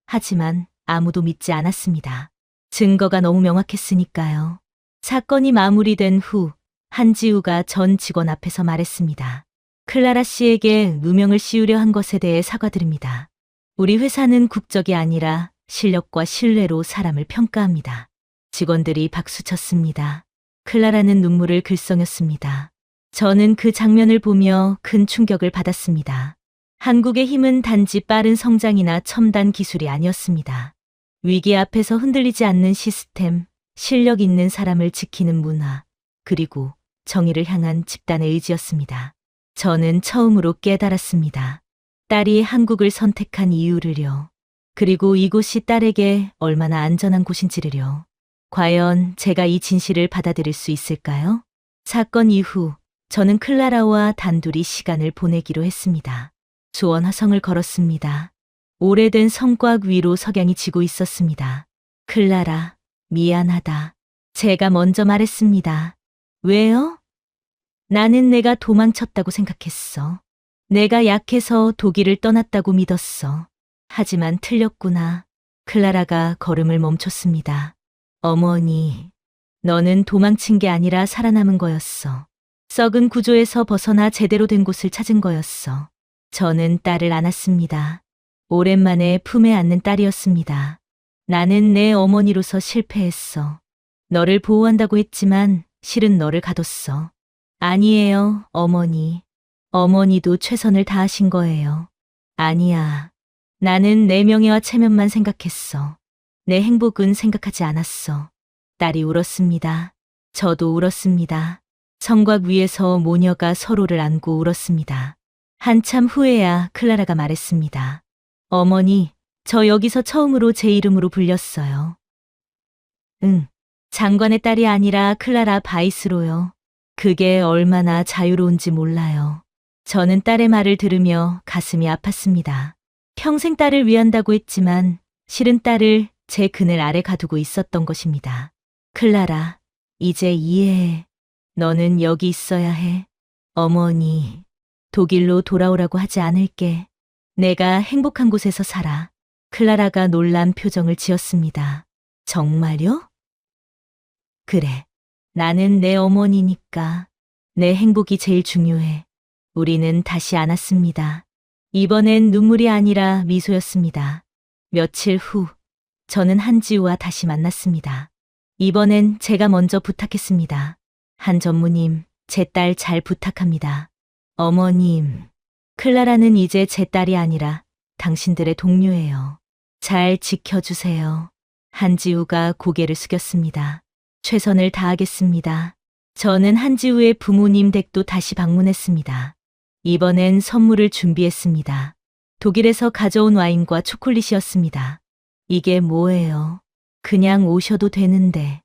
하지만 아무도 믿지 않았습니다. 증거가 너무 명확했으니까요. 사건이 마무리된 후 한지우가 전 직원 앞에서 말했습니다. 클라라 씨에게 누명을 씌우려 한 것에 대해 사과드립니다. 우리 회사는 국적이 아니라 실력과 신뢰로 사람을 평가합니다. 직원들이 박수쳤습니다. 클라라는 눈물을 글썽였습니다. 저는 그 장면을 보며 큰 충격을 받았습니다. 한국의 힘은 단지 빠른 성장이나 첨단 기술이 아니었습니다. 위기 앞에서 흔들리지 않는 시스템, 실력 있는 사람을 지키는 문화, 그리고 정의를 향한 집단의 의지였습니다. 저는 처음으로 깨달았습니다. 딸이 한국을 선택한 이유를요. 그리고 이곳이 딸에게 얼마나 안전한 곳인지를요. 과연 제가 이 진실을 받아들일 수 있을까요? 사건 이후 저는 클라라와 단둘이 시간을 보내기로 했습니다. 조언 화성을 걸었습니다. 오래된 성곽 위로 석양이 지고 있었습니다. 클라라, 미안하다. 제가 먼저 말했습니다. 왜요? 나는 내가 도망쳤다고 생각했어. 내가 약해서 독일을 떠났다고 믿었어. 하지만 틀렸구나. 클라라가 걸음을 멈췄습니다. 어머니, 너는 도망친 게 아니라 살아남은 거였어. 썩은 구조에서 벗어나 제대로 된 곳을 찾은 거였어. 저는 딸을 안았습니다. 오랜만에 품에 안는 딸이었습니다. 나는 내 어머니로서 실패했어. 너를 보호한다고 했지만 실은 너를 가뒀어. 아니에요, 어머니. 어머니도 최선을 다하신 거예요. 아니야. 나는 내 명예와 체면만 생각했어. 내 행복은 생각하지 않았어. 딸이 울었습니다. 저도 울었습니다. 성곽 위에서 모녀가 서로를 안고 울었습니다. 한참 후에야 클라라가 말했습니다. 어머니, 저 여기서 처음으로 제 이름으로 불렸어요. 응, 장관의 딸이 아니라 클라라 바이스로요. 그게 얼마나 자유로운지 몰라요. 저는 딸의 말을 들으며 가슴이 아팠습니다. 평생 딸을 위한다고 했지만 실은 딸을 제 그늘 아래 가두고 있었던 것입니다. 클라라, 이제 이해해. 너는 여기 있어야 해. 어머니, 독일로 돌아오라고 하지 않을게. 내가 행복한 곳에서 살아. 클라라가 놀란 표정을 지었습니다. 정말요? 그래. 나는 내 어머니니까. 내 행복이 제일 중요해. 우리는 다시 안았습니다. 이번엔 눈물이 아니라 미소였습니다. 며칠 후, 저는 한지우와 다시 만났습니다. 이번엔 제가 먼저 부탁했습니다. 한 전무님, 제 딸 잘 부탁합니다. 어머님, 클라라는 이제 제 딸이 아니라 당신들의 동료예요. 잘 지켜주세요. 한지우가 고개를 숙였습니다. 최선을 다하겠습니다. 저는 한지우의 부모님 댁도 다시 방문했습니다. 이번엔 선물을 준비했습니다. 독일에서 가져온 와인과 초콜릿이었습니다. 이게 뭐예요? 그냥 오셔도 되는데.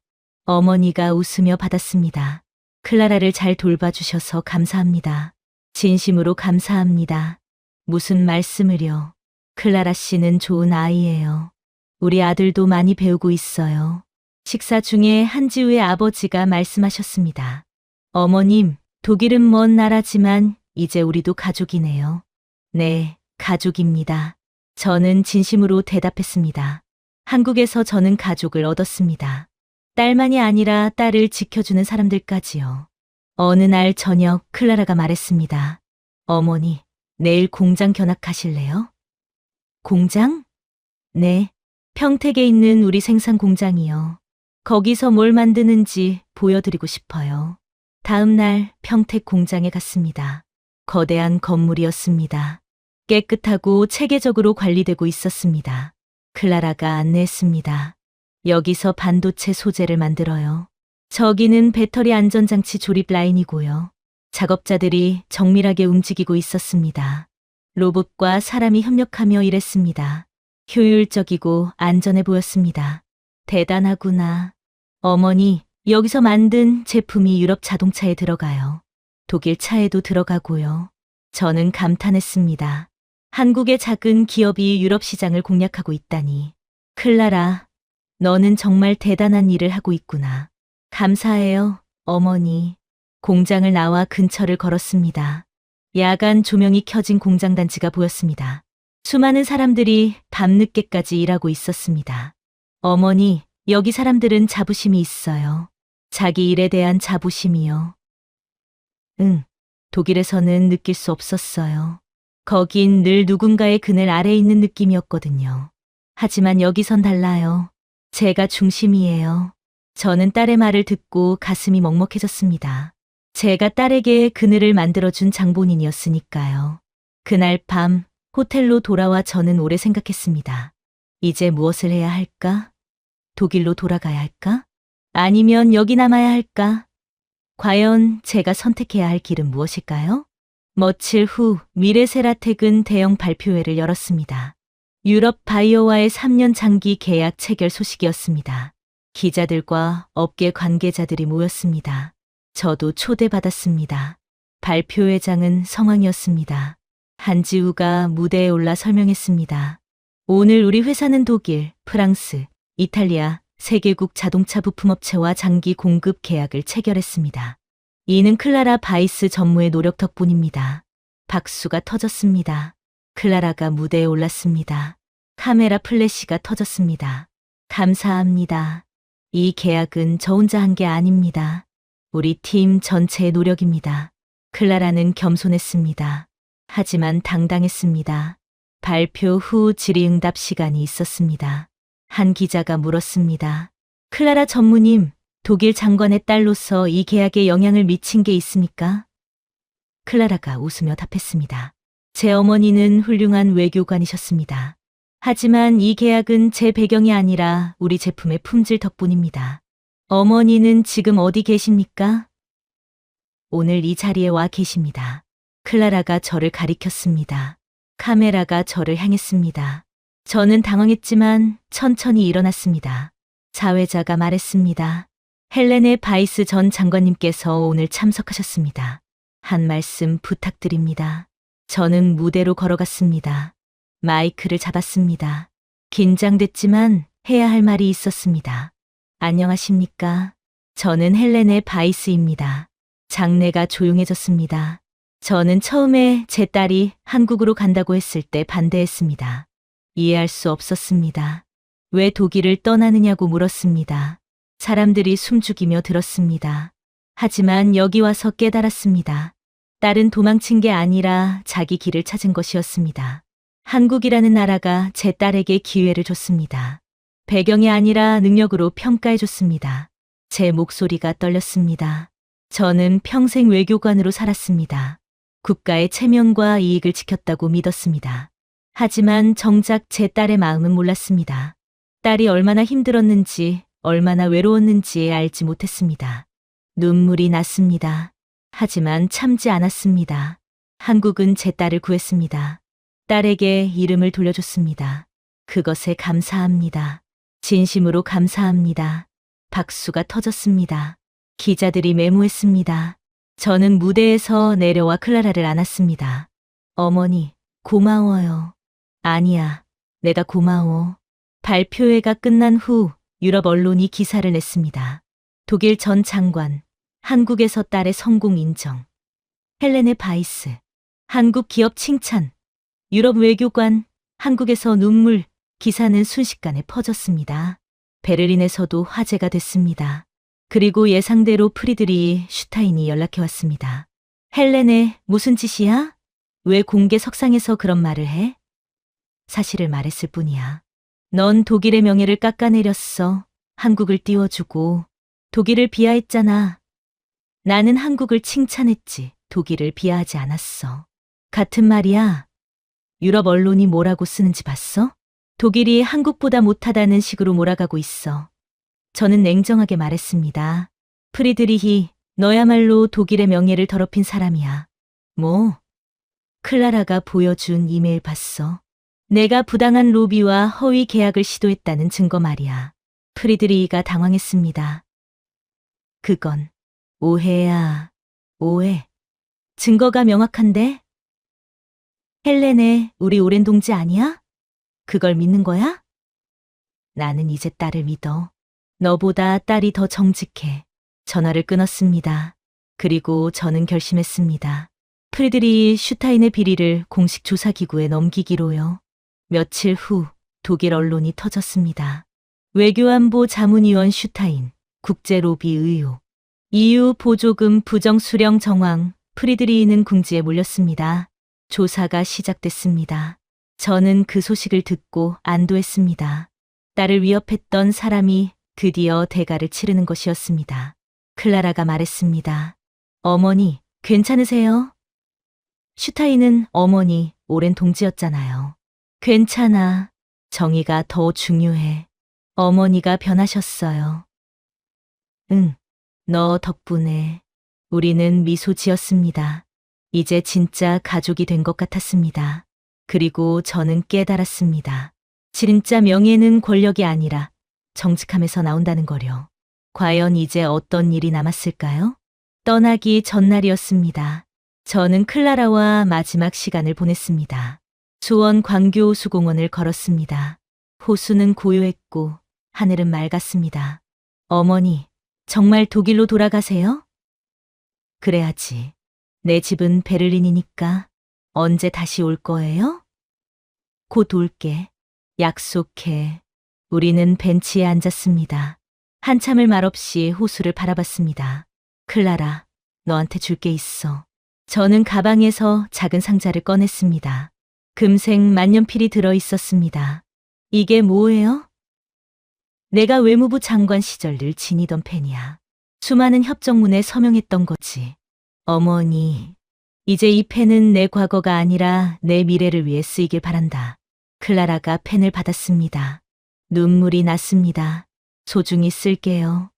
어머니가 웃으며 받았습니다. 클라라를 잘 돌봐주셔서 감사합니다. 진심으로 감사합니다. 무슨 말씀을요. 클라라 씨는 좋은 아이예요. 우리 아들도 많이 배우고 있어요. 식사 중에 한지우의 아버지가 말씀하셨습니다. 어머님, 독일은 먼 나라지만 이제 우리도 가족이네요. 네, 가족입니다. 저는 진심으로 대답했습니다. 한국에서 저는 가족을 얻었습니다. 딸만이 아니라 딸을 지켜주는 사람들까지요. 어느 날 저녁 클라라가 말했습니다. 어머니, 내일 공장 견학하실래요? 공장? 네, 평택에 있는 우리 생산 공장이요. 거기서 뭘 만드는지 보여드리고 싶어요. 다음 날 평택 공장에 갔습니다. 거대한 건물이었습니다. 깨끗하고 체계적으로 관리되고 있었습니다. 클라라가 안내했습니다. 여기서 반도체 소재를 만들어요. 저기는 배터리 안전장치 조립 라인이고요. 작업자들이 정밀하게 움직이고 있었습니다. 로봇과 사람이 협력하며 일했습니다. 효율적이고 안전해 보였습니다. 대단하구나. 어머니, 여기서 만든 제품이 유럽 자동차에 들어가요. 독일 차에도 들어가고요. 저는 감탄했습니다. 한국의 작은 기업이 유럽 시장을 공략하고 있다니. 클라라, 너는 정말 대단한 일을 하고 있구나. 감사해요, 어머니. 공장을 나와 근처를 걸었습니다. 야간 조명이 켜진 공장 단지가 보였습니다. 수많은 사람들이 밤늦게까지 일하고 있었습니다. 어머니, 여기 사람들은 자부심이 있어요. 자기 일에 대한 자부심이요. 응, 독일에서는 느낄 수 없었어요. 거긴 늘 누군가의 그늘 아래에 있는 느낌이었거든요. 하지만 여기선 달라요. 제가 중심이에요. 저는 딸의 말을 듣고 가슴이 먹먹해졌습니다. 제가 딸에게 그늘을 만들어준 장본인이었으니까요. 그날 밤 호텔로 돌아와 저는 오래 생각했습니다. 이제 무엇을 해야 할까? 독일로 돌아가야 할까? 아니면 여기 남아야 할까? 과연 제가 선택해야 할 길은 무엇일까요? 며칠 후 미래세라텍은 대형 발표회를 열었습니다. 유럽 바이오와의 3년 장기 계약 체결 소식이었습니다. 기자들과 업계 관계자들이 모였습니다. 저도 초대받았습니다. 발표회장은 성황이었습니다. 한지우가 무대에 올라 설명했습니다. 오늘 우리 회사는 독일, 프랑스, 이탈리아, 3개국 자동차 부품업체와 장기 공급 계약을 체결했습니다. 이는 클라라 바이스 전무의 노력 덕분입니다. 박수가 터졌습니다. 클라라가 무대에 올랐습니다. 카메라 플래시가 터졌습니다. 감사합니다. 이 계약은 저 혼자 한 게 아닙니다. 우리 팀 전체의 노력입니다. 클라라는 겸손했습니다. 하지만 당당했습니다. 발표 후 질의응답 시간이 있었습니다. 한 기자가 물었습니다. 클라라 전무님, 독일 장관의 딸로서 이 계약에 영향을 미친 게 있습니까? 클라라가 웃으며 답했습니다. 제 어머니는 훌륭한 외교관이셨습니다. 하지만 이 계약은 제 배경이 아니라 우리 제품의 품질 덕분입니다. 어머니는 지금 어디 계십니까? 오늘 이 자리에 와 계십니다. 클라라가 저를 가리켰습니다. 카메라가 저를 향했습니다. 저는 당황했지만 천천히 일어났습니다. 자회자가 말했습니다. 헬레네 바이스 전 장관님께서 오늘 참석하셨습니다. 한 말씀 부탁드립니다. 저는 무대로 걸어갔습니다. 마이크를 잡았습니다. 긴장됐지만 해야 할 말이 있었습니다. 안녕하십니까? 저는 헬레네 바이스입니다. 장내가 조용해졌습니다. 저는 처음에 제 딸이 한국으로 간다고 했을 때 반대했습니다. 이해할 수 없었습니다. 왜 독일을 떠나느냐고 물었습니다. 사람들이 숨죽이며 들었습니다. 하지만 여기 와서 깨달았습니다. 딸은 도망친 게 아니라 자기 길을 찾은 것이었습니다. 한국이라는 나라가 제 딸에게 기회를 줬습니다. 배경이 아니라 능력으로 평가해 줬습니다. 제 목소리가 떨렸습니다. 저는 평생 외교관으로 살았습니다. 국가의 체면과 이익을 지켰다고 믿었습니다. 하지만 정작 제 딸의 마음은 몰랐습니다. 딸이 얼마나 힘들었는지, 얼마나 외로웠는지 알지 못했습니다. 눈물이 났습니다. 하지만 참지 않았습니다. 한국은 제 딸을 구했습니다. 딸에게 이름을 돌려줬습니다. 그것에 감사합니다. 진심으로 감사합니다. 박수가 터졌습니다. 기자들이 메모했습니다. 저는 무대에서 내려와 클라라를 안았습니다. 어머니, 고마워요. 아니야, 내가 고마워. 발표회가 끝난 후 유럽 언론이 기사를 냈습니다. 독일 전 장관, 한국에서 딸의 성공 인정. 헬레네 바이스, 한국 기업 칭찬. 유럽 외교관, 한국에서 눈물. 기사는 순식간에 퍼졌습니다. 베를린에서도 화제가 됐습니다. 그리고 예상대로 프리드리히 슈타인이 연락해 왔습니다. 헬레네, 무슨 짓이야? 왜 공개 석상에서 그런 말을 해? 사실을 말했을 뿐이야. 넌 독일의 명예를 깎아내렸어. 한국을 띄워주고 독일을 비하했잖아. 나는 한국을 칭찬했지. 독일을 비하하지 않았어. 같은 말이야. 유럽 언론이 뭐라고 쓰는지 봤어? 독일이 한국보다 못하다는 식으로 몰아가고 있어. 저는 냉정하게 말했습니다. 프리드리히, 너야말로 독일의 명예를 더럽힌 사람이야. 뭐? 클라라가 보여준 이메일 봤어. 내가 부당한 로비와 허위 계약을 시도했다는 증거 말이야. 프리드리히가 당황했습니다. 그건 오해야. 오해. 증거가 명확한데? 헬레네, 우리 오랜 동지 아니야? 그걸 믿는 거야? 나는 이제 딸을 믿어. 너보다 딸이 더 정직해. 전화를 끊었습니다. 그리고 저는 결심했습니다. 프리드리히 슈타인의 비리를 공식 조사기구에 넘기기로요. 며칠 후 독일 언론이 터졌습니다. 외교안보 자문위원 슈타인, 국제로비 의혹, EU 보조금 부정수령 정황, 프리드리히는 궁지에 몰렸습니다. 조사가 시작됐습니다. 저는 그 소식을 듣고 안도했습니다. 딸을 위협했던 사람이 드디어 대가를 치르는 것이었습니다. 클라라가 말했습니다. 어머니, 괜찮으세요? 슈타인은 어머니, 오랜 동지였잖아요. 괜찮아. 정의가 더 중요해. 어머니가 변하셨어요. 응, 너 덕분에. 우리는 미소 지었습니다. 이제 진짜 가족이 된 것 같았습니다. 그리고 저는 깨달았습니다. 진짜 명예는 권력이 아니라 정직함에서 나온다는 거요. 과연 이제 어떤 일이 남았을까요? 떠나기 전날이었습니다. 저는 클라라와 마지막 시간을 보냈습니다. 수원 광교호수공원을 걸었습니다. 호수는 고요했고 하늘은 맑았습니다. 어머니, 정말 독일로 돌아가세요? 그래야지. 내 집은 베를린이니까. 언제 다시 올 거예요? 곧 올게. 약속해. 우리는 벤치에 앉았습니다. 한참을 말없이 호수를 바라봤습니다. 클라라, 너한테 줄 게 있어. 저는 가방에서 작은 상자를 꺼냈습니다. 금색 만년필이 들어 있었습니다. 이게 뭐예요? 내가 외무부 장관 시절 늘 지니던 펜이야. 수많은 협정문에 서명했던 거지. 어머니, 이제 이 펜은 내 과거가 아니라 내 미래를 위해 쓰이길 바란다. 클라라가 펜을 받았습니다. 눈물이 났습니다. 소중히 쓸게요.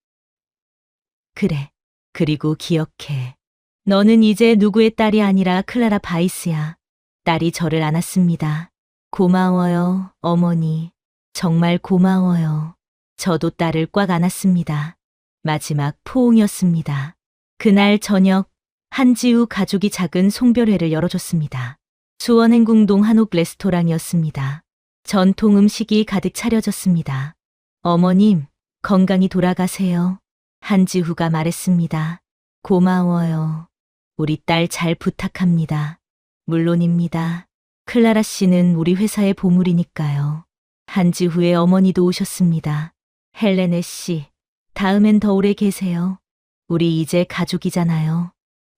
그래. 그리고 기억해. 너는 이제 누구의 딸이 아니라 클라라 바이스야. 딸이 저를 안았습니다. 고마워요, 어머니. 정말 고마워요. 저도 딸을 꽉 안았습니다. 마지막 포옹이었습니다. 그날 저녁, 한지우 가족이 작은 송별회를 열어줬습니다. 수원행궁동 한옥 레스토랑이었습니다. 전통 음식이 가득 차려졌습니다. 어머님, 건강히 돌아가세요. 한지우가 말했습니다. 고마워요. 우리 딸 잘 부탁합니다. 물론입니다. 클라라 씨는 우리 회사의 보물이니까요. 한지우의 어머니도 오셨습니다. 헬레네 씨, 다음엔 더 오래 계세요. 우리 이제 가족이잖아요.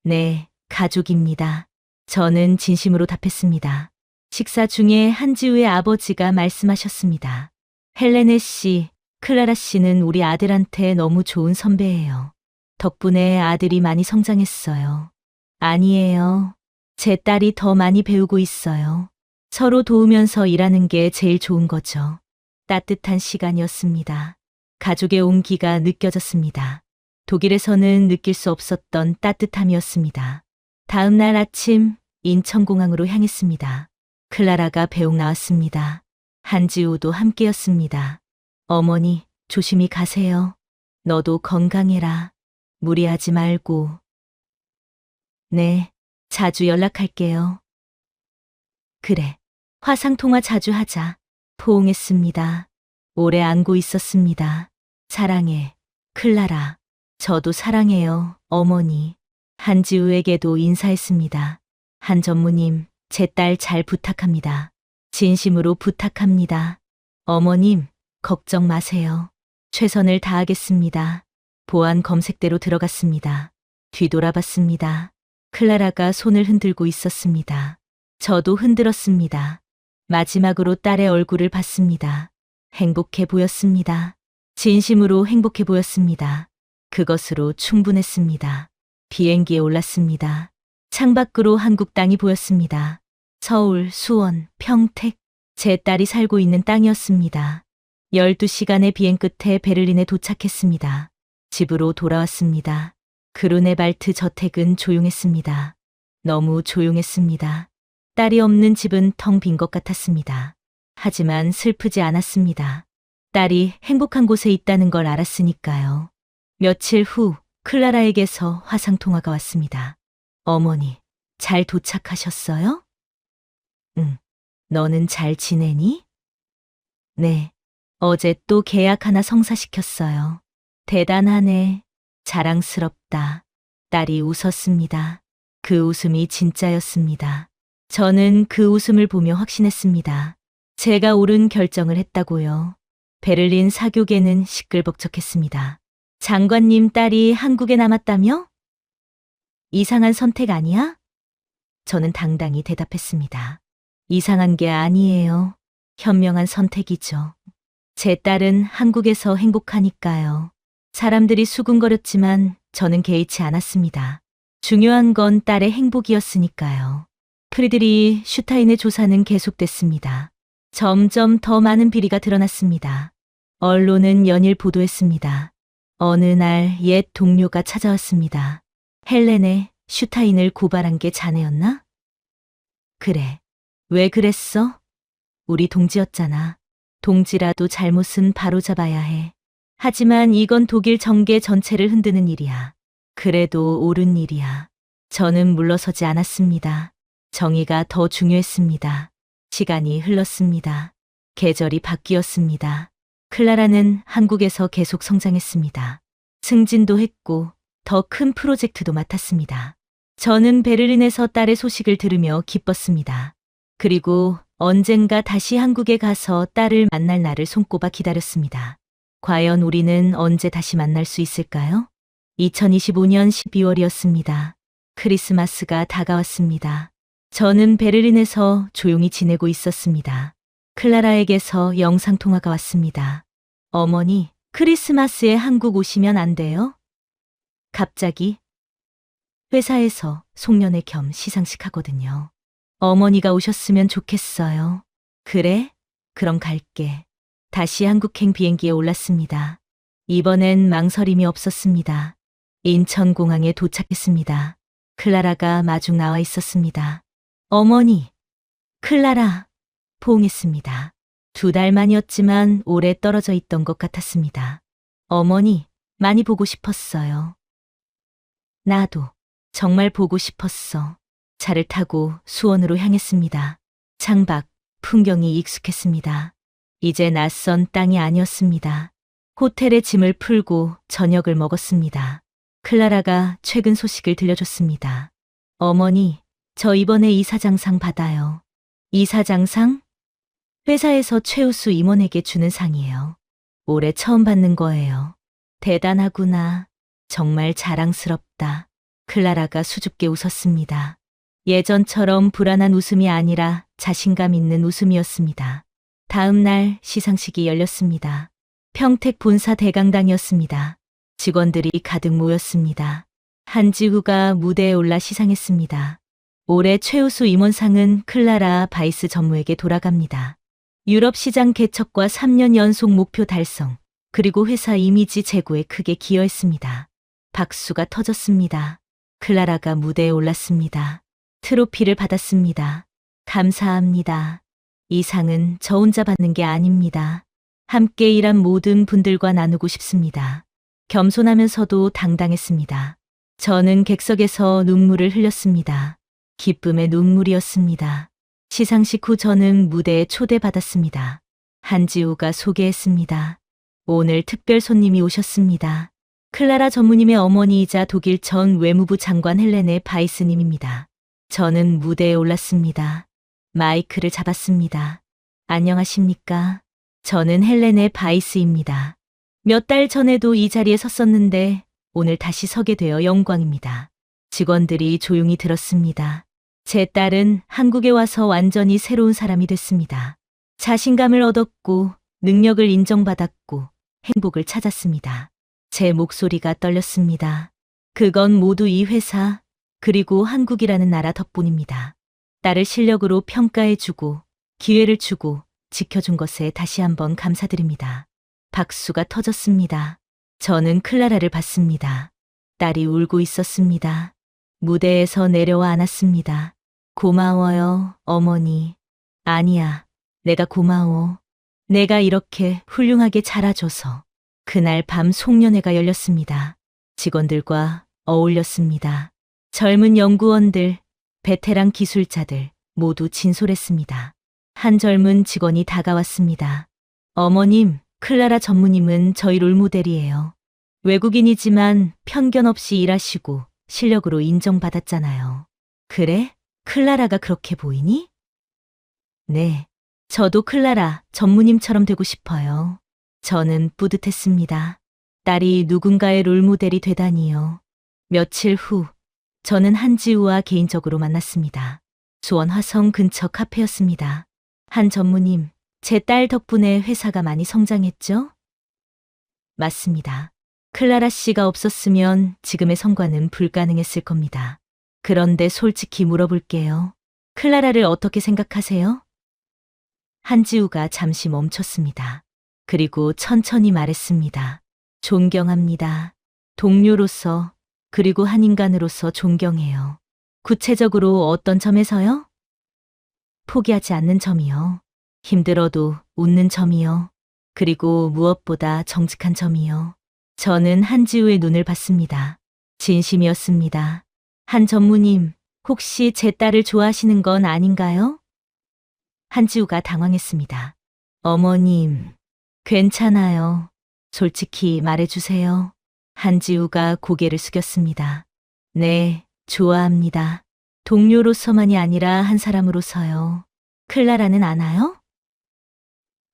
네, 가족입니다. 저는 진심으로 답했습니다. 식사 중에 한지우의 아버지가 말씀하셨습니다. 헬레네 씨, 클라라 씨는 우리 아들한테 너무 좋은 선배예요. 덕분에 아들이 많이 성장했어요. 아니에요. 제 딸이 더 많이 배우고 있어요. 서로 도우면서 일하는 게 제일 좋은 거죠. 따뜻한 시간이었습니다. 가족의 온기가 느껴졌습니다. 독일에서는 느낄 수 없었던 따뜻함이었습니다. 다음 날 아침 인천공항으로 향했습니다. 클라라가 배웅 나왔습니다. 한지우도 함께였습니다. 어머니, 조심히 가세요. 너도 건강해라. 무리하지 말고. 네, 자주 연락할게요. 그래, 화상통화 자주 하자. 포옹했습니다. 오래 안고 있었습니다. 사랑해, 클라라. 저도 사랑해요, 어머니. 한지우에게도 인사했습니다. 한 전무님, 제 딸 잘 부탁합니다. 진심으로 부탁합니다. 어머님, 걱정 마세요. 최선을 다하겠습니다. 보안 검색대로 들어갔습니다. 뒤돌아봤습니다. 클라라가 손을 흔들고 있었습니다. 저도 흔들었습니다. 마지막으로 딸의 얼굴을 봤습니다. 행복해 보였습니다. 진심으로 행복해 보였습니다. 그것으로 충분했습니다. 비행기에 올랐습니다. 창밖으로 한국 땅이 보였습니다. 서울, 수원, 평택, 제 딸이 살고 있는 땅이었습니다. 12시간의 비행 끝에 베를린에 도착했습니다. 집으로 돌아왔습니다. 그루네발트 저택은 조용했습니다. 너무 조용했습니다. 딸이 없는 집은 텅 빈 것 같았습니다. 하지만 슬프지 않았습니다. 딸이 행복한 곳에 있다는 걸 알았으니까요. 며칠 후 클라라에게서 화상통화가 왔습니다. 어머니, 잘 도착하셨어요? 응. 너는 잘 지내니? 네. 어제 또 계약 하나 성사시켰어요. 대단하네. 자랑스럽다. 딸이 웃었습니다. 그 웃음이 진짜였습니다. 저는 그 웃음을 보며 확신했습니다. 제가 옳은 결정을 했다고요. 베를린 사교계는 시끌벅적했습니다. 장관님 딸이 한국에 남았다며? 이상한 선택 아니야? 저는 당당히 대답했습니다. 이상한 게 아니에요. 현명한 선택이죠. 제 딸은 한국에서 행복하니까요. 사람들이 수군거렸지만 저는 개의치 않았습니다. 중요한 건 딸의 행복이었으니까요. 프리드리 슈타인의 조사는 계속됐습니다. 점점 더 많은 비리가 드러났습니다. 언론은 연일 보도했습니다. 어느 날 옛 동료가 찾아왔습니다. 헬렌의 슈타인을 고발한 게 자네였나? 그래. 왜 그랬어? 우리 동지였잖아. 동지라도 잘못은 바로잡아야 해. 하지만 이건 독일 정계 전체를 흔드는 일이야. 그래도 옳은 일이야. 저는 물러서지 않았습니다. 정의가 더 중요했습니다. 시간이 흘렀습니다. 계절이 바뀌었습니다. 클라라는 한국에서 계속 성장했습니다. 승진도 했고 더 큰 프로젝트도 맡았습니다. 저는 베를린에서 딸의 소식을 들으며 기뻤습니다. 그리고 언젠가 다시 한국에 가서 딸을 만날 날을 손꼽아 기다렸습니다. 과연 우리는 언제 다시 만날 수 있을까요? 2025년 12월이었습니다. 크리스마스가 다가왔습니다. 저는 베를린에서 조용히 지내고 있었습니다. 클라라에게서 영상통화가 왔습니다. 어머니, 크리스마스에 한국 오시면 안 돼요? 갑자기? 회사에서 송년회 겸 시상식 하거든요. 어머니가 오셨으면 좋겠어요. 그래? 그럼 갈게. 다시 한국행 비행기에 올랐습니다. 이번엔 망설임이 없었습니다. 인천공항에 도착했습니다. 클라라가 마중 나와 있었습니다. 어머니, 클라라, 포옹했습니다. 2달 만이었지만 오래 떨어져 있던 것 같았습니다. 어머니, 많이 보고 싶었어요. 나도 정말 보고 싶었어. 차를 타고 수원으로 향했습니다. 창밖, 풍경이 익숙했습니다. 이제 낯선 땅이 아니었습니다. 호텔에 짐을 풀고 저녁을 먹었습니다. 클라라가 최근 소식을 들려줬습니다. 어머니, 저 이번에 이사장상 받아요. 이사장상? 회사에서 최우수 임원에게 주는 상이에요. 올해 처음 받는 거예요. 대단하구나. 정말 자랑스럽다. 클라라가 수줍게 웃었습니다. 예전처럼 불안한 웃음이 아니라 자신감 있는 웃음이었습니다. 다음 날 시상식이 열렸습니다. 평택 본사 대강당이었습니다. 직원들이 가득 모였습니다. 한지우가 무대에 올라 시상했습니다. 올해 최우수 임원상은 클라라 바이스 전무에게 돌아갑니다. 유럽 시장 개척과 3년 연속 목표 달성, 그리고 회사 이미지 제고에 크게 기여했습니다. 박수가 터졌습니다. 클라라가 무대에 올랐습니다. 트로피를 받았습니다. 감사합니다. 이 상은 저 혼자 받는 게 아닙니다. 함께 일한 모든 분들과 나누고 싶습니다. 겸손하면서도 당당했습니다. 저는 객석에서 눈물을 흘렸습니다. 기쁨의 눈물이었습니다. 시상식 후 저는 무대에 초대받았습니다. 한지우가 소개했습니다. 오늘 특별 손님이 오셨습니다. 클라라 전무님의 어머니이자 독일 전 외무부 장관 헬레네 바이스님입니다. 저는 무대에 올랐습니다. 마이크를 잡았습니다. 안녕하십니까? 저는 헬레네 바이스입니다. 몇 달 전에도 이 자리에 섰었는데 오늘 다시 서게 되어 영광입니다. 직원들이 조용히 들었습니다. 제 딸은 한국에 와서 완전히 새로운 사람이 됐습니다. 자신감을 얻었고 능력을 인정받았고 행복을 찾았습니다. 제 목소리가 떨렸습니다. 그건 모두 이 회사 그리고 한국이라는 나라 덕분입니다. 딸을 실력으로 평가해주고 기회를 주고 지켜준 것에 다시 한번 감사드립니다. 박수가 터졌습니다. 저는 클라라를 봤습니다. 딸이 울고 있었습니다. 무대에서 내려와 안았습니다. 고마워요, 어머니. 아니야, 내가 고마워. 내가 이렇게 훌륭하게 자라줘서. 그날 밤 송년회가 열렸습니다. 직원들과 어울렸습니다. 젊은 연구원들, 베테랑 기술자들 모두 진솔했습니다. 한 젊은 직원이 다가왔습니다. 어머님, 클라라 전무님은 저희 롤모델이에요. 외국인이지만 편견 없이 일하시고 실력으로 인정받았잖아요. 그래? 클라라가 그렇게 보이니? 네. 저도 클라라 전무님처럼 되고 싶어요. 저는 뿌듯했습니다. 딸이 누군가의 롤모델이 되다니요. 며칠 후, 저는 한지우와 개인적으로 만났습니다. 수원 화성 근처 카페였습니다. 한 전무님, 제 딸 덕분에 회사가 많이 성장했죠? 맞습니다. 클라라 씨가 없었으면 지금의 성과는 불가능했을 겁니다. 그런데 솔직히 물어볼게요. 클라라를 어떻게 생각하세요? 한지우가 잠시 멈췄습니다. 그리고 천천히 말했습니다. 존경합니다. 동료로서, 그리고 한 인간으로서 존경해요. 구체적으로 어떤 점에서요? 포기하지 않는 점이요. 힘들어도 웃는 점이요. 그리고 무엇보다 정직한 점이요. 저는 한지우의 눈을 봤습니다. 진심이었습니다. 한 전무님, 혹시 제 딸을 좋아하시는 건 아닌가요? 한지우가 당황했습니다. 어머님, 괜찮아요. 솔직히 말해주세요. 한지우가 고개를 숙였습니다. 네, 좋아합니다. 동료로서만이 아니라 한 사람으로서요. 클라라는 아나요?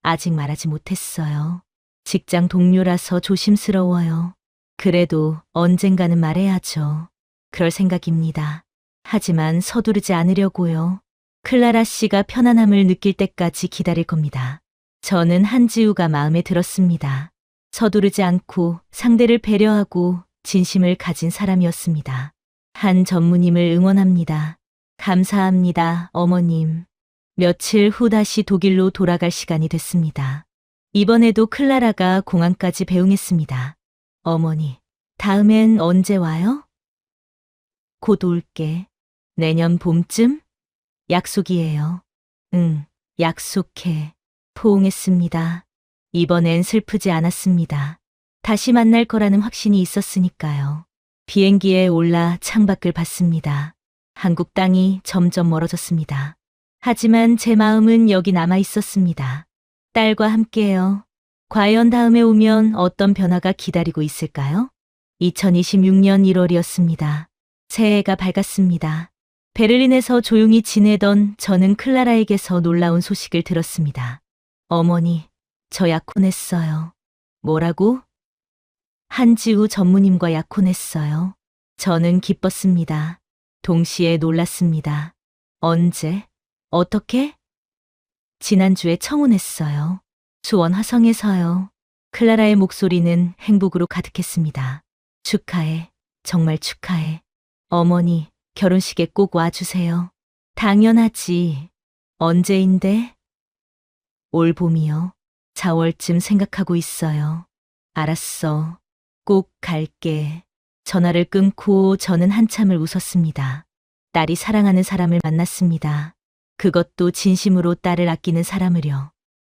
아직 말하지 못했어요. 직장 동료라서 조심스러워요. 그래도 언젠가는 말해야죠. 그럴 생각입니다. 하지만 서두르지 않으려고요. 클라라 씨가 편안함을 느낄 때까지 기다릴 겁니다. 저는 한지우가 마음에 들었습니다. 서두르지 않고 상대를 배려하고 진심을 가진 사람이었습니다. 한 전무님을 응원합니다. 감사합니다, 어머님. 며칠 후 다시 독일로 돌아갈 시간이 됐습니다. 이번에도 클라라가 공항까지 배웅했습니다. 어머니, 다음엔 언제 와요? 곧 올게. 내년 봄쯤? 약속이에요. 응, 약속해. 포옹했습니다. 이번엔 슬프지 않았습니다. 다시 만날 거라는 확신이 있었으니까요. 비행기에 올라 창밖을 봤습니다. 한국 땅이 점점 멀어졌습니다. 하지만 제 마음은 여기 남아 있었습니다. 딸과 함께요. 과연 다음에 오면 어떤 변화가 기다리고 있을까요? 2026년 1월이었습니다. 새해가 밝았습니다. 베를린에서 조용히 지내던 저는 클라라에게서 놀라운 소식을 들었습니다. 어머니, 저 약혼했어요. 뭐라고? 한지우 전무님과 약혼했어요. 저는 기뻤습니다. 동시에 놀랐습니다. 언제? 어떻게? 지난주에 청혼했어요. 수원 화성에서요. 클라라의 목소리는 행복으로 가득했습니다. 축하해. 정말 축하해. 어머니, 결혼식에 꼭 와주세요. 당연하지. 언제인데? 올 봄이요. 4월쯤 생각하고 있어요. 알았어. 꼭 갈게. 전화를 끊고 저는 한참을 웃었습니다. 딸이 사랑하는 사람을 만났습니다. 그것도 진심으로 딸을 아끼는 사람을요.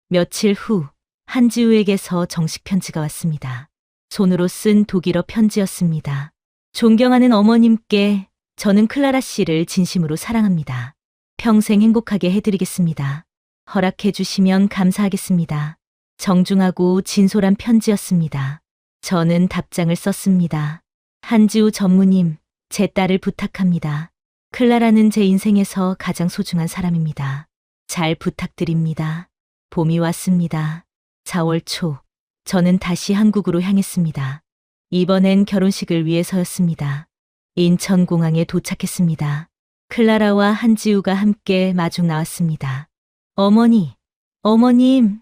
며칠 후 한지우에게서 정식 편지가 왔습니다. 손으로 쓴 독일어 편지였습니다. 존경하는 어머님께 저는 클라라 씨를 진심으로 사랑합니다. 평생 행복하게 해드리겠습니다. 허락해 주시면 감사하겠습니다. 정중하고 진솔한 편지였습니다. 저는 답장을 썼습니다. 한지우 전무님, 제 딸을 부탁합니다. 클라라는 제 인생에서 가장 소중한 사람입니다. 잘 부탁드립니다. 봄이 왔습니다. 4월 초, 저는 다시 한국으로 향했습니다. 이번엔 결혼식을 위해서였습니다. 인천공항에 도착했습니다. 클라라와 한지우가 함께 마중 나왔습니다. 어머니, 어머님,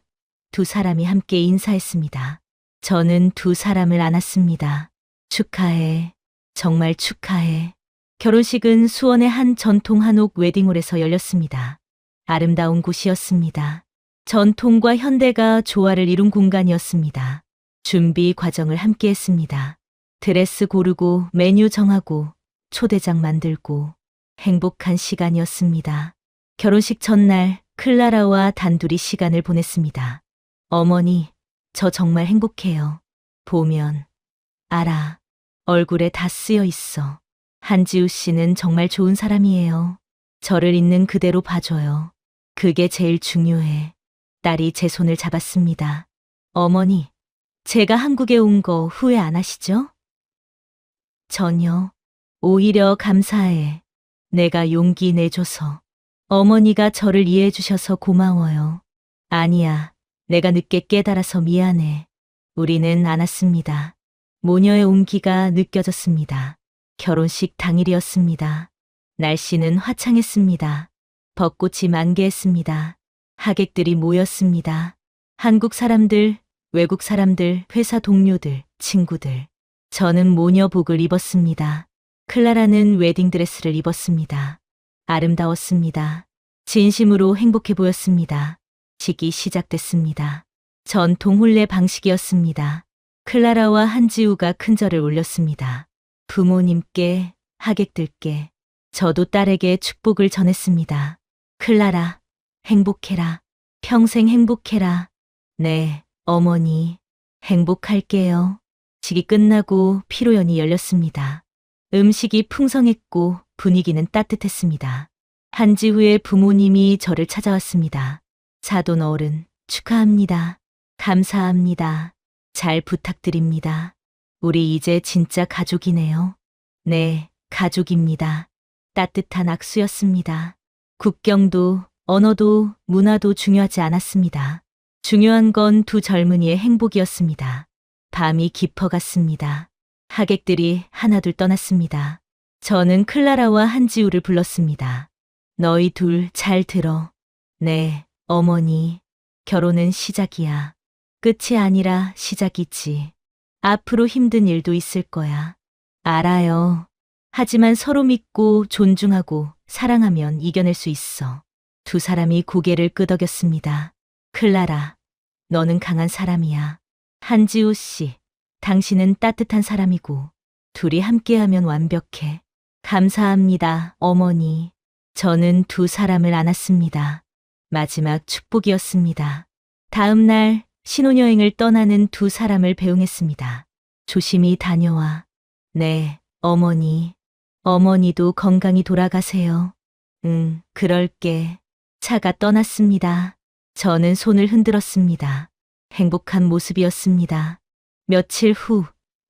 두 사람이 함께 인사했습니다. 저는 두 사람을 안았습니다. 축하해. 정말 축하해. 결혼식은 수원의 한 전통 한옥 웨딩홀에서 열렸습니다. 아름다운 곳이었습니다. 전통과 현대가 조화를 이룬 공간이었습니다. 준비 과정을 함께 했습니다. 드레스 고르고 메뉴 정하고 초대장 만들고 행복한 시간이었습니다. 결혼식 전날 클라라와 단둘이 시간을 보냈습니다. 어머니, 저 정말 행복해요. 보면 알아. 얼굴에 다 쓰여 있어. 한지우 씨는 정말 좋은 사람이에요. 저를 있는 그대로 봐줘요. 그게 제일 중요해. 딸이 제 손을 잡았습니다. 어머니, 제가 한국에 온 거 후회 안 하시죠? 전혀. 오히려 감사해. 내가 용기 내줘서. 어머니가 저를 이해해 주셔서 고마워요. 아니야. 내가 늦게 깨달아서 미안해. 우리는 안 왔습니다. 모녀의 온기가 느껴졌습니다. 결혼식 당일이었습니다. 날씨는 화창했습니다. 벚꽃이 만개했습니다. 하객들이 모였습니다. 한국 사람들, 외국 사람들, 회사 동료들, 친구들. 저는 모녀복을 입었습니다. 클라라는 웨딩드레스를 입었습니다. 아름다웠습니다. 진심으로 행복해 보였습니다. 식이 시작됐습니다. 전통 혼례 방식이었습니다. 클라라와 한지우가 큰절을 올렸습니다. 부모님께, 하객들께, 저도 딸에게 축복을 전했습니다. 클라라, 행복해라. 평생 행복해라. 네, 어머니, 행복할게요. 식이 끝나고 피로연이 열렸습니다. 음식이 풍성했고 분위기는 따뜻했습니다. 한지우의 부모님이 저를 찾아왔습니다. 사돈 어른, 축하합니다. 감사합니다. 잘 부탁드립니다. 우리 이제 진짜 가족이네요. 네, 가족입니다. 따뜻한 악수였습니다. 국경도, 언어도, 문화도 중요하지 않았습니다. 중요한 건 두 젊은이의 행복이었습니다. 밤이 깊어갔습니다. 하객들이 하나둘 떠났습니다. 저는 클라라와 한지우를 불렀습니다. 너희 둘 잘 들어. 네, 어머니. 결혼은 시작이야. 끝이 아니라 시작이지. 앞으로 힘든 일도 있을 거야. 알아요. 하지만 서로 믿고 존중하고 사랑하면 이겨낼 수 있어. 두 사람이 고개를 끄덕였습니다. 클라라, 너는 강한 사람이야. 한지우 씨, 당신은 따뜻한 사람이고 둘이 함께하면 완벽해. 감사합니다, 어머니. 저는 두 사람을 안았습니다. 마지막 축복이었습니다. 다음 날 신혼여행을 떠나는 두 사람을 배웅했습니다. 조심히 다녀와. 네, 어머니. 어머니도 건강히 돌아가세요. 응, 그럴게. 차가 떠났습니다. 저는 손을 흔들었습니다. 행복한 모습이었습니다. 며칠 후,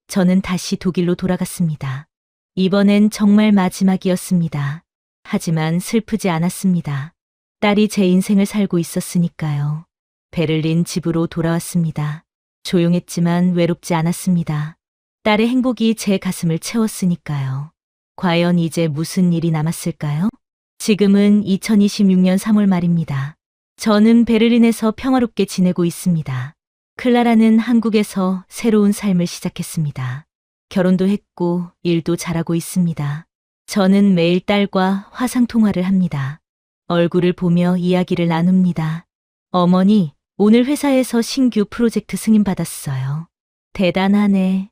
저는 다시 독일로 돌아갔습니다. 이번엔 정말 마지막이었습니다. 하지만 슬프지 않았습니다. 딸이 제 인생을 살고 있었으니까요. 베를린 집으로 돌아왔습니다. 조용했지만 외롭지 않았습니다. 딸의 행복이 제 가슴을 채웠으니까요. 과연 이제 무슨 일이 남았을까요? 지금은 2026년 3월 말입니다. 저는 베를린에서 평화롭게 지내고 있습니다. 클라라는 한국에서 새로운 삶을 시작했습니다. 결혼도 했고 일도 잘하고 있습니다. 저는 매일 딸과 화상통화를 합니다. 얼굴을 보며 이야기를 나눕니다. 어머니, 오늘 회사에서 신규 프로젝트 승인받았어요. 대단하네.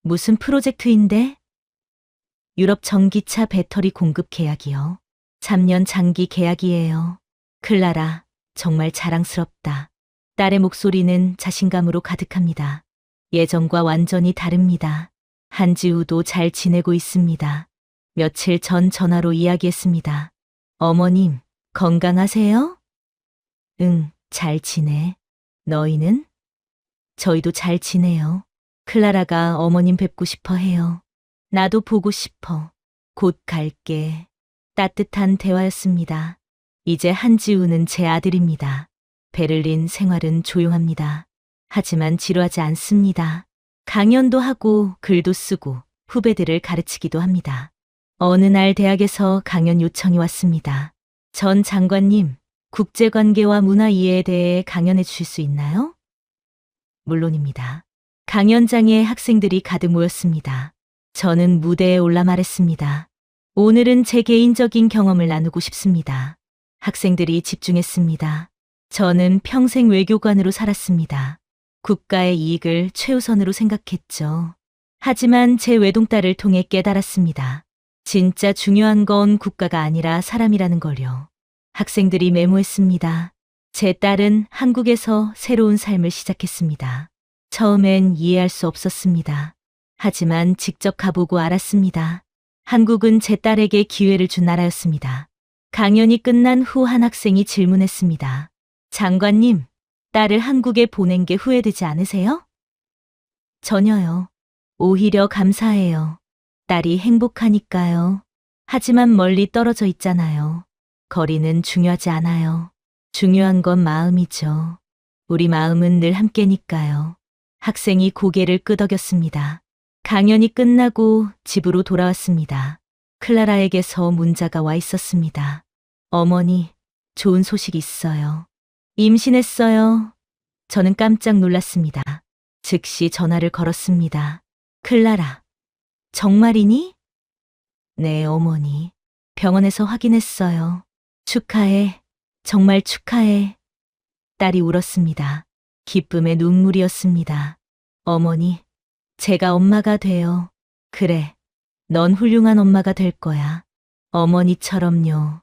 무슨 프로젝트인데? 유럽 전기차 배터리 공급 계약이요. 3년 장기 계약이에요. 클라라, 정말 자랑스럽다. 딸의 목소리는 자신감으로 가득합니다. 예전과 완전히 다릅니다. 한지우도 잘 지내고 있습니다. 며칠 전 전화로 이야기했습니다. 어머님, 건강하세요? 응, 잘 지내. 너희는? 저희도 잘 지내요. 클라라가 어머님 뵙고 싶어 해요. 나도 보고 싶어. 곧 갈게. 따뜻한 대화였습니다. 이제 한지우는 제 아들입니다. 베를린 생활은 조용합니다. 하지만 지루하지 않습니다. 강연도 하고 글도 쓰고 후배들을 가르치기도 합니다. 어느 날 대학에서 강연 요청이 왔습니다. 전 장관님, 국제관계와 문화 이해에 대해 강연해 주실 수 있나요? 물론입니다. 강연장에 학생들이 가득 모였습니다. 저는 무대에 올라 말했습니다. 오늘은 제 개인적인 경험을 나누고 싶습니다. 학생들이 집중했습니다. 저는 평생 외교관으로 살았습니다. 국가의 이익을 최우선으로 생각했죠. 하지만 제 외동딸을 통해 깨달았습니다. 진짜 중요한 건 국가가 아니라 사람이라는 걸요. 학생들이 메모했습니다. 제 딸은 한국에서 새로운 삶을 시작했습니다. 처음엔 이해할 수 없었습니다. 하지만 직접 가보고 알았습니다. 한국은 제 딸에게 기회를 준 나라였습니다. 강연이 끝난 후 한 학생이 질문했습니다. 장관님, 딸을 한국에 보낸 게 후회되지 않으세요? 전혀요. 오히려 감사해요. 딸이 행복하니까요. 하지만 멀리 떨어져 있잖아요. 거리는 중요하지 않아요. 중요한 건 마음이죠. 우리 마음은 늘 함께니까요. 학생이 고개를 끄덕였습니다. 강연이 끝나고 집으로 돌아왔습니다. 클라라에게서 문자가 와 있었습니다. 어머니, 좋은 소식이 있어요. 임신했어요. 저는 깜짝 놀랐습니다. 즉시 전화를 걸었습니다. 클라라, 정말이니? 네, 어머니. 병원에서 확인했어요. 축하해. 정말 축하해. 딸이 울었습니다. 기쁨의 눈물이었습니다. 어머니, 제가 엄마가 돼요. 그래, 넌 훌륭한 엄마가 될 거야. 어머니처럼요.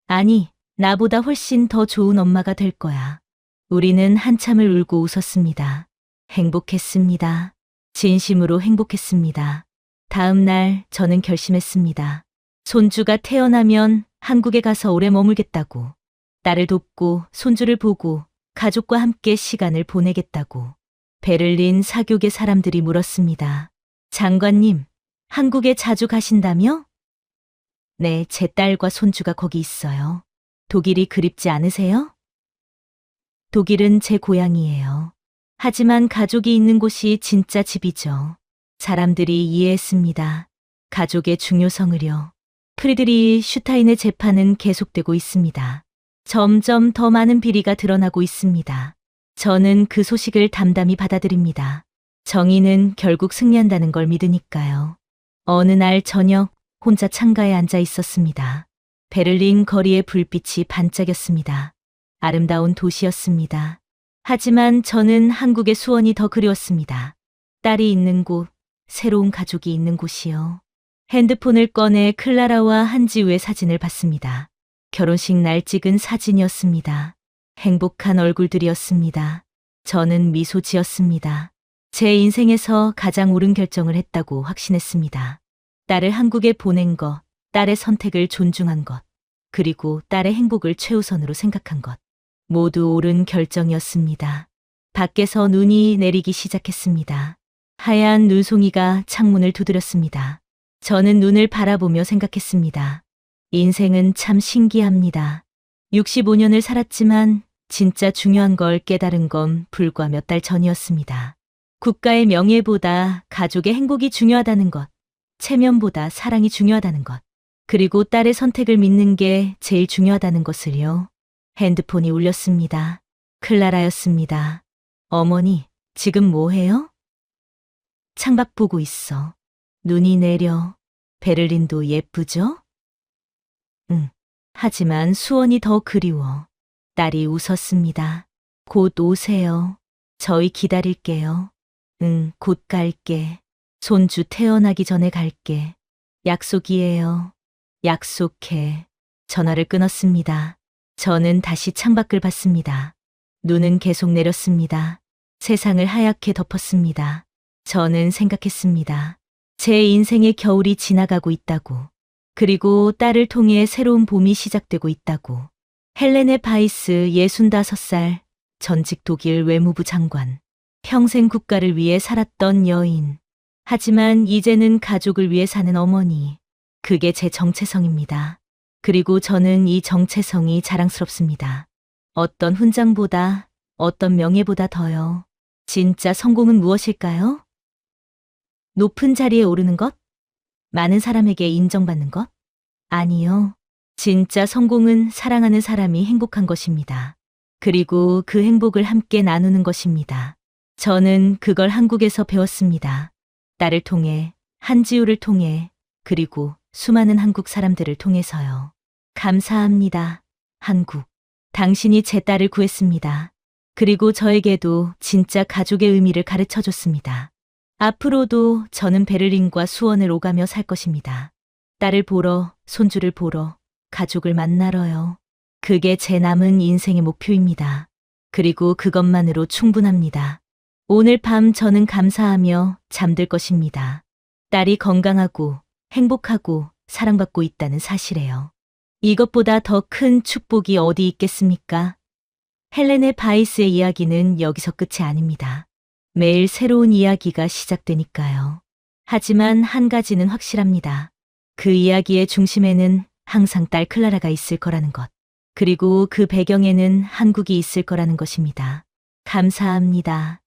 아니, 나보다 훨씬 더 좋은 엄마가 될 거야. 우리는 한참을 울고 웃었습니다. 행복했습니다. 진심으로 행복했습니다. 다음 날 저는 결심했습니다. 손주가 태어나면 한국에 가서 오래 머물겠다고. 딸을 돕고 손주를 보고 가족과 함께 시간을 보내겠다고. 베를린 사교계 사람들이 물었습니다. 장관님, 한국에 자주 가신다며? 네, 제 딸과 손주가 거기 있어요. 독일이 그립지 않으세요? 독일은 제 고향이에요. 하지만 가족이 있는 곳이 진짜 집이죠. 사람들이 이해했습니다. 가족의 중요성을요. 프리드리히 슈타인의 재판은 계속되고 있습니다. 점점 더 많은 비리가 드러나고 있습니다. 저는 그 소식을 담담히 받아들입니다. 정의는 결국 승리한다는 걸 믿으니까요. 어느 날 저녁 혼자 창가에 앉아 있었습니다. 베를린 거리의 불빛이 반짝였습니다. 아름다운 도시였습니다. 하지만 저는 한국의 수원이 더 그리웠습니다. 딸이 있는 곳, 새로운 가족이 있는 곳이요. 핸드폰을 꺼내 클라라와 한지우의 사진을 봤습니다. 결혼식 날 찍은 사진이었습니다. 행복한 얼굴들이었습니다. 저는 미소 지었습니다. 제 인생에서 가장 옳은 결정을 했다고 확신했습니다. 딸을 한국에 보낸 것, 딸의 선택을 존중한 것, 그리고 딸의 행복을 최우선으로 생각한 것. 모두 옳은 결정이었습니다. 밖에서 눈이 내리기 시작했습니다. 하얀 눈송이가 창문을 두드렸습니다. 저는 눈을 바라보며 생각했습니다. 인생은 참 신기합니다. 65년을 살았지만 진짜 중요한 걸 깨달은 건 불과 몇 달 전이었습니다. 국가의 명예보다 가족의 행복이 중요하다는 것, 체면보다 사랑이 중요하다는 것, 그리고 딸의 선택을 믿는 게 제일 중요하다는 것을요. 핸드폰이 울렸습니다. 클라라였습니다. 어머니, 지금 뭐 해요? 창밖 보고 있어. 눈이 내려. 베를린도 예쁘죠? 응. 하지만 수원이 더 그리워. 딸이 웃었습니다. 곧 오세요. 저희 기다릴게요. 응, 곧 갈게. 손주 태어나기 전에 갈게. 약속이에요. 약속해. 전화를 끊었습니다. 저는 다시 창밖을 봤습니다. 눈은 계속 내렸습니다. 세상을 하얗게 덮었습니다. 저는 생각했습니다. 제 인생의 겨울이 지나가고 있다고. 그리고 딸을 통해 새로운 봄이 시작되고 있다고. 헬레네 바이스 65살, 전직 독일 외무부 장관. 평생 국가를 위해 살았던 여인. 하지만 이제는 가족을 위해 사는 어머니. 그게 제 정체성입니다. 그리고 저는 이 정체성이 자랑스럽습니다. 어떤 훈장보다, 어떤 명예보다 더요. 진짜 성공은 무엇일까요? 높은 자리에 오르는 것? 많은 사람에게 인정받는 것? 아니요. 진짜 성공은 사랑하는 사람이 행복한 것입니다. 그리고 그 행복을 함께 나누는 것입니다. 저는 그걸 한국에서 배웠습니다. 딸을 통해, 한지우를 통해, 그리고 수많은 한국 사람들을 통해서요. 감사합니다. 한국. 당신이 제 딸을 구했습니다. 그리고 저에게도 진짜 가족의 의미를 가르쳐 줬습니다. 앞으로도 저는 베를린과 수원을 오가며 살 것입니다. 딸을 보러, 손주를 보러, 가족을 만나러요. 그게 제 남은 인생의 목표입니다. 그리고 그것만으로 충분합니다. 오늘 밤 저는 감사하며 잠들 것입니다. 딸이 건강하고 행복하고 사랑받고 있다는 사실에요. 이것보다 더 큰 축복이 어디 있겠습니까? 헬레네 바이스의 이야기는 여기서 끝이 아닙니다. 매일 새로운 이야기가 시작되니까요. 하지만 한 가지는 확실합니다. 그 이야기의 중심에는 항상 딸 클라라가 있을 거라는 것. 그리고 그 배경에는 한국이 있을 거라는 것입니다. 감사합니다.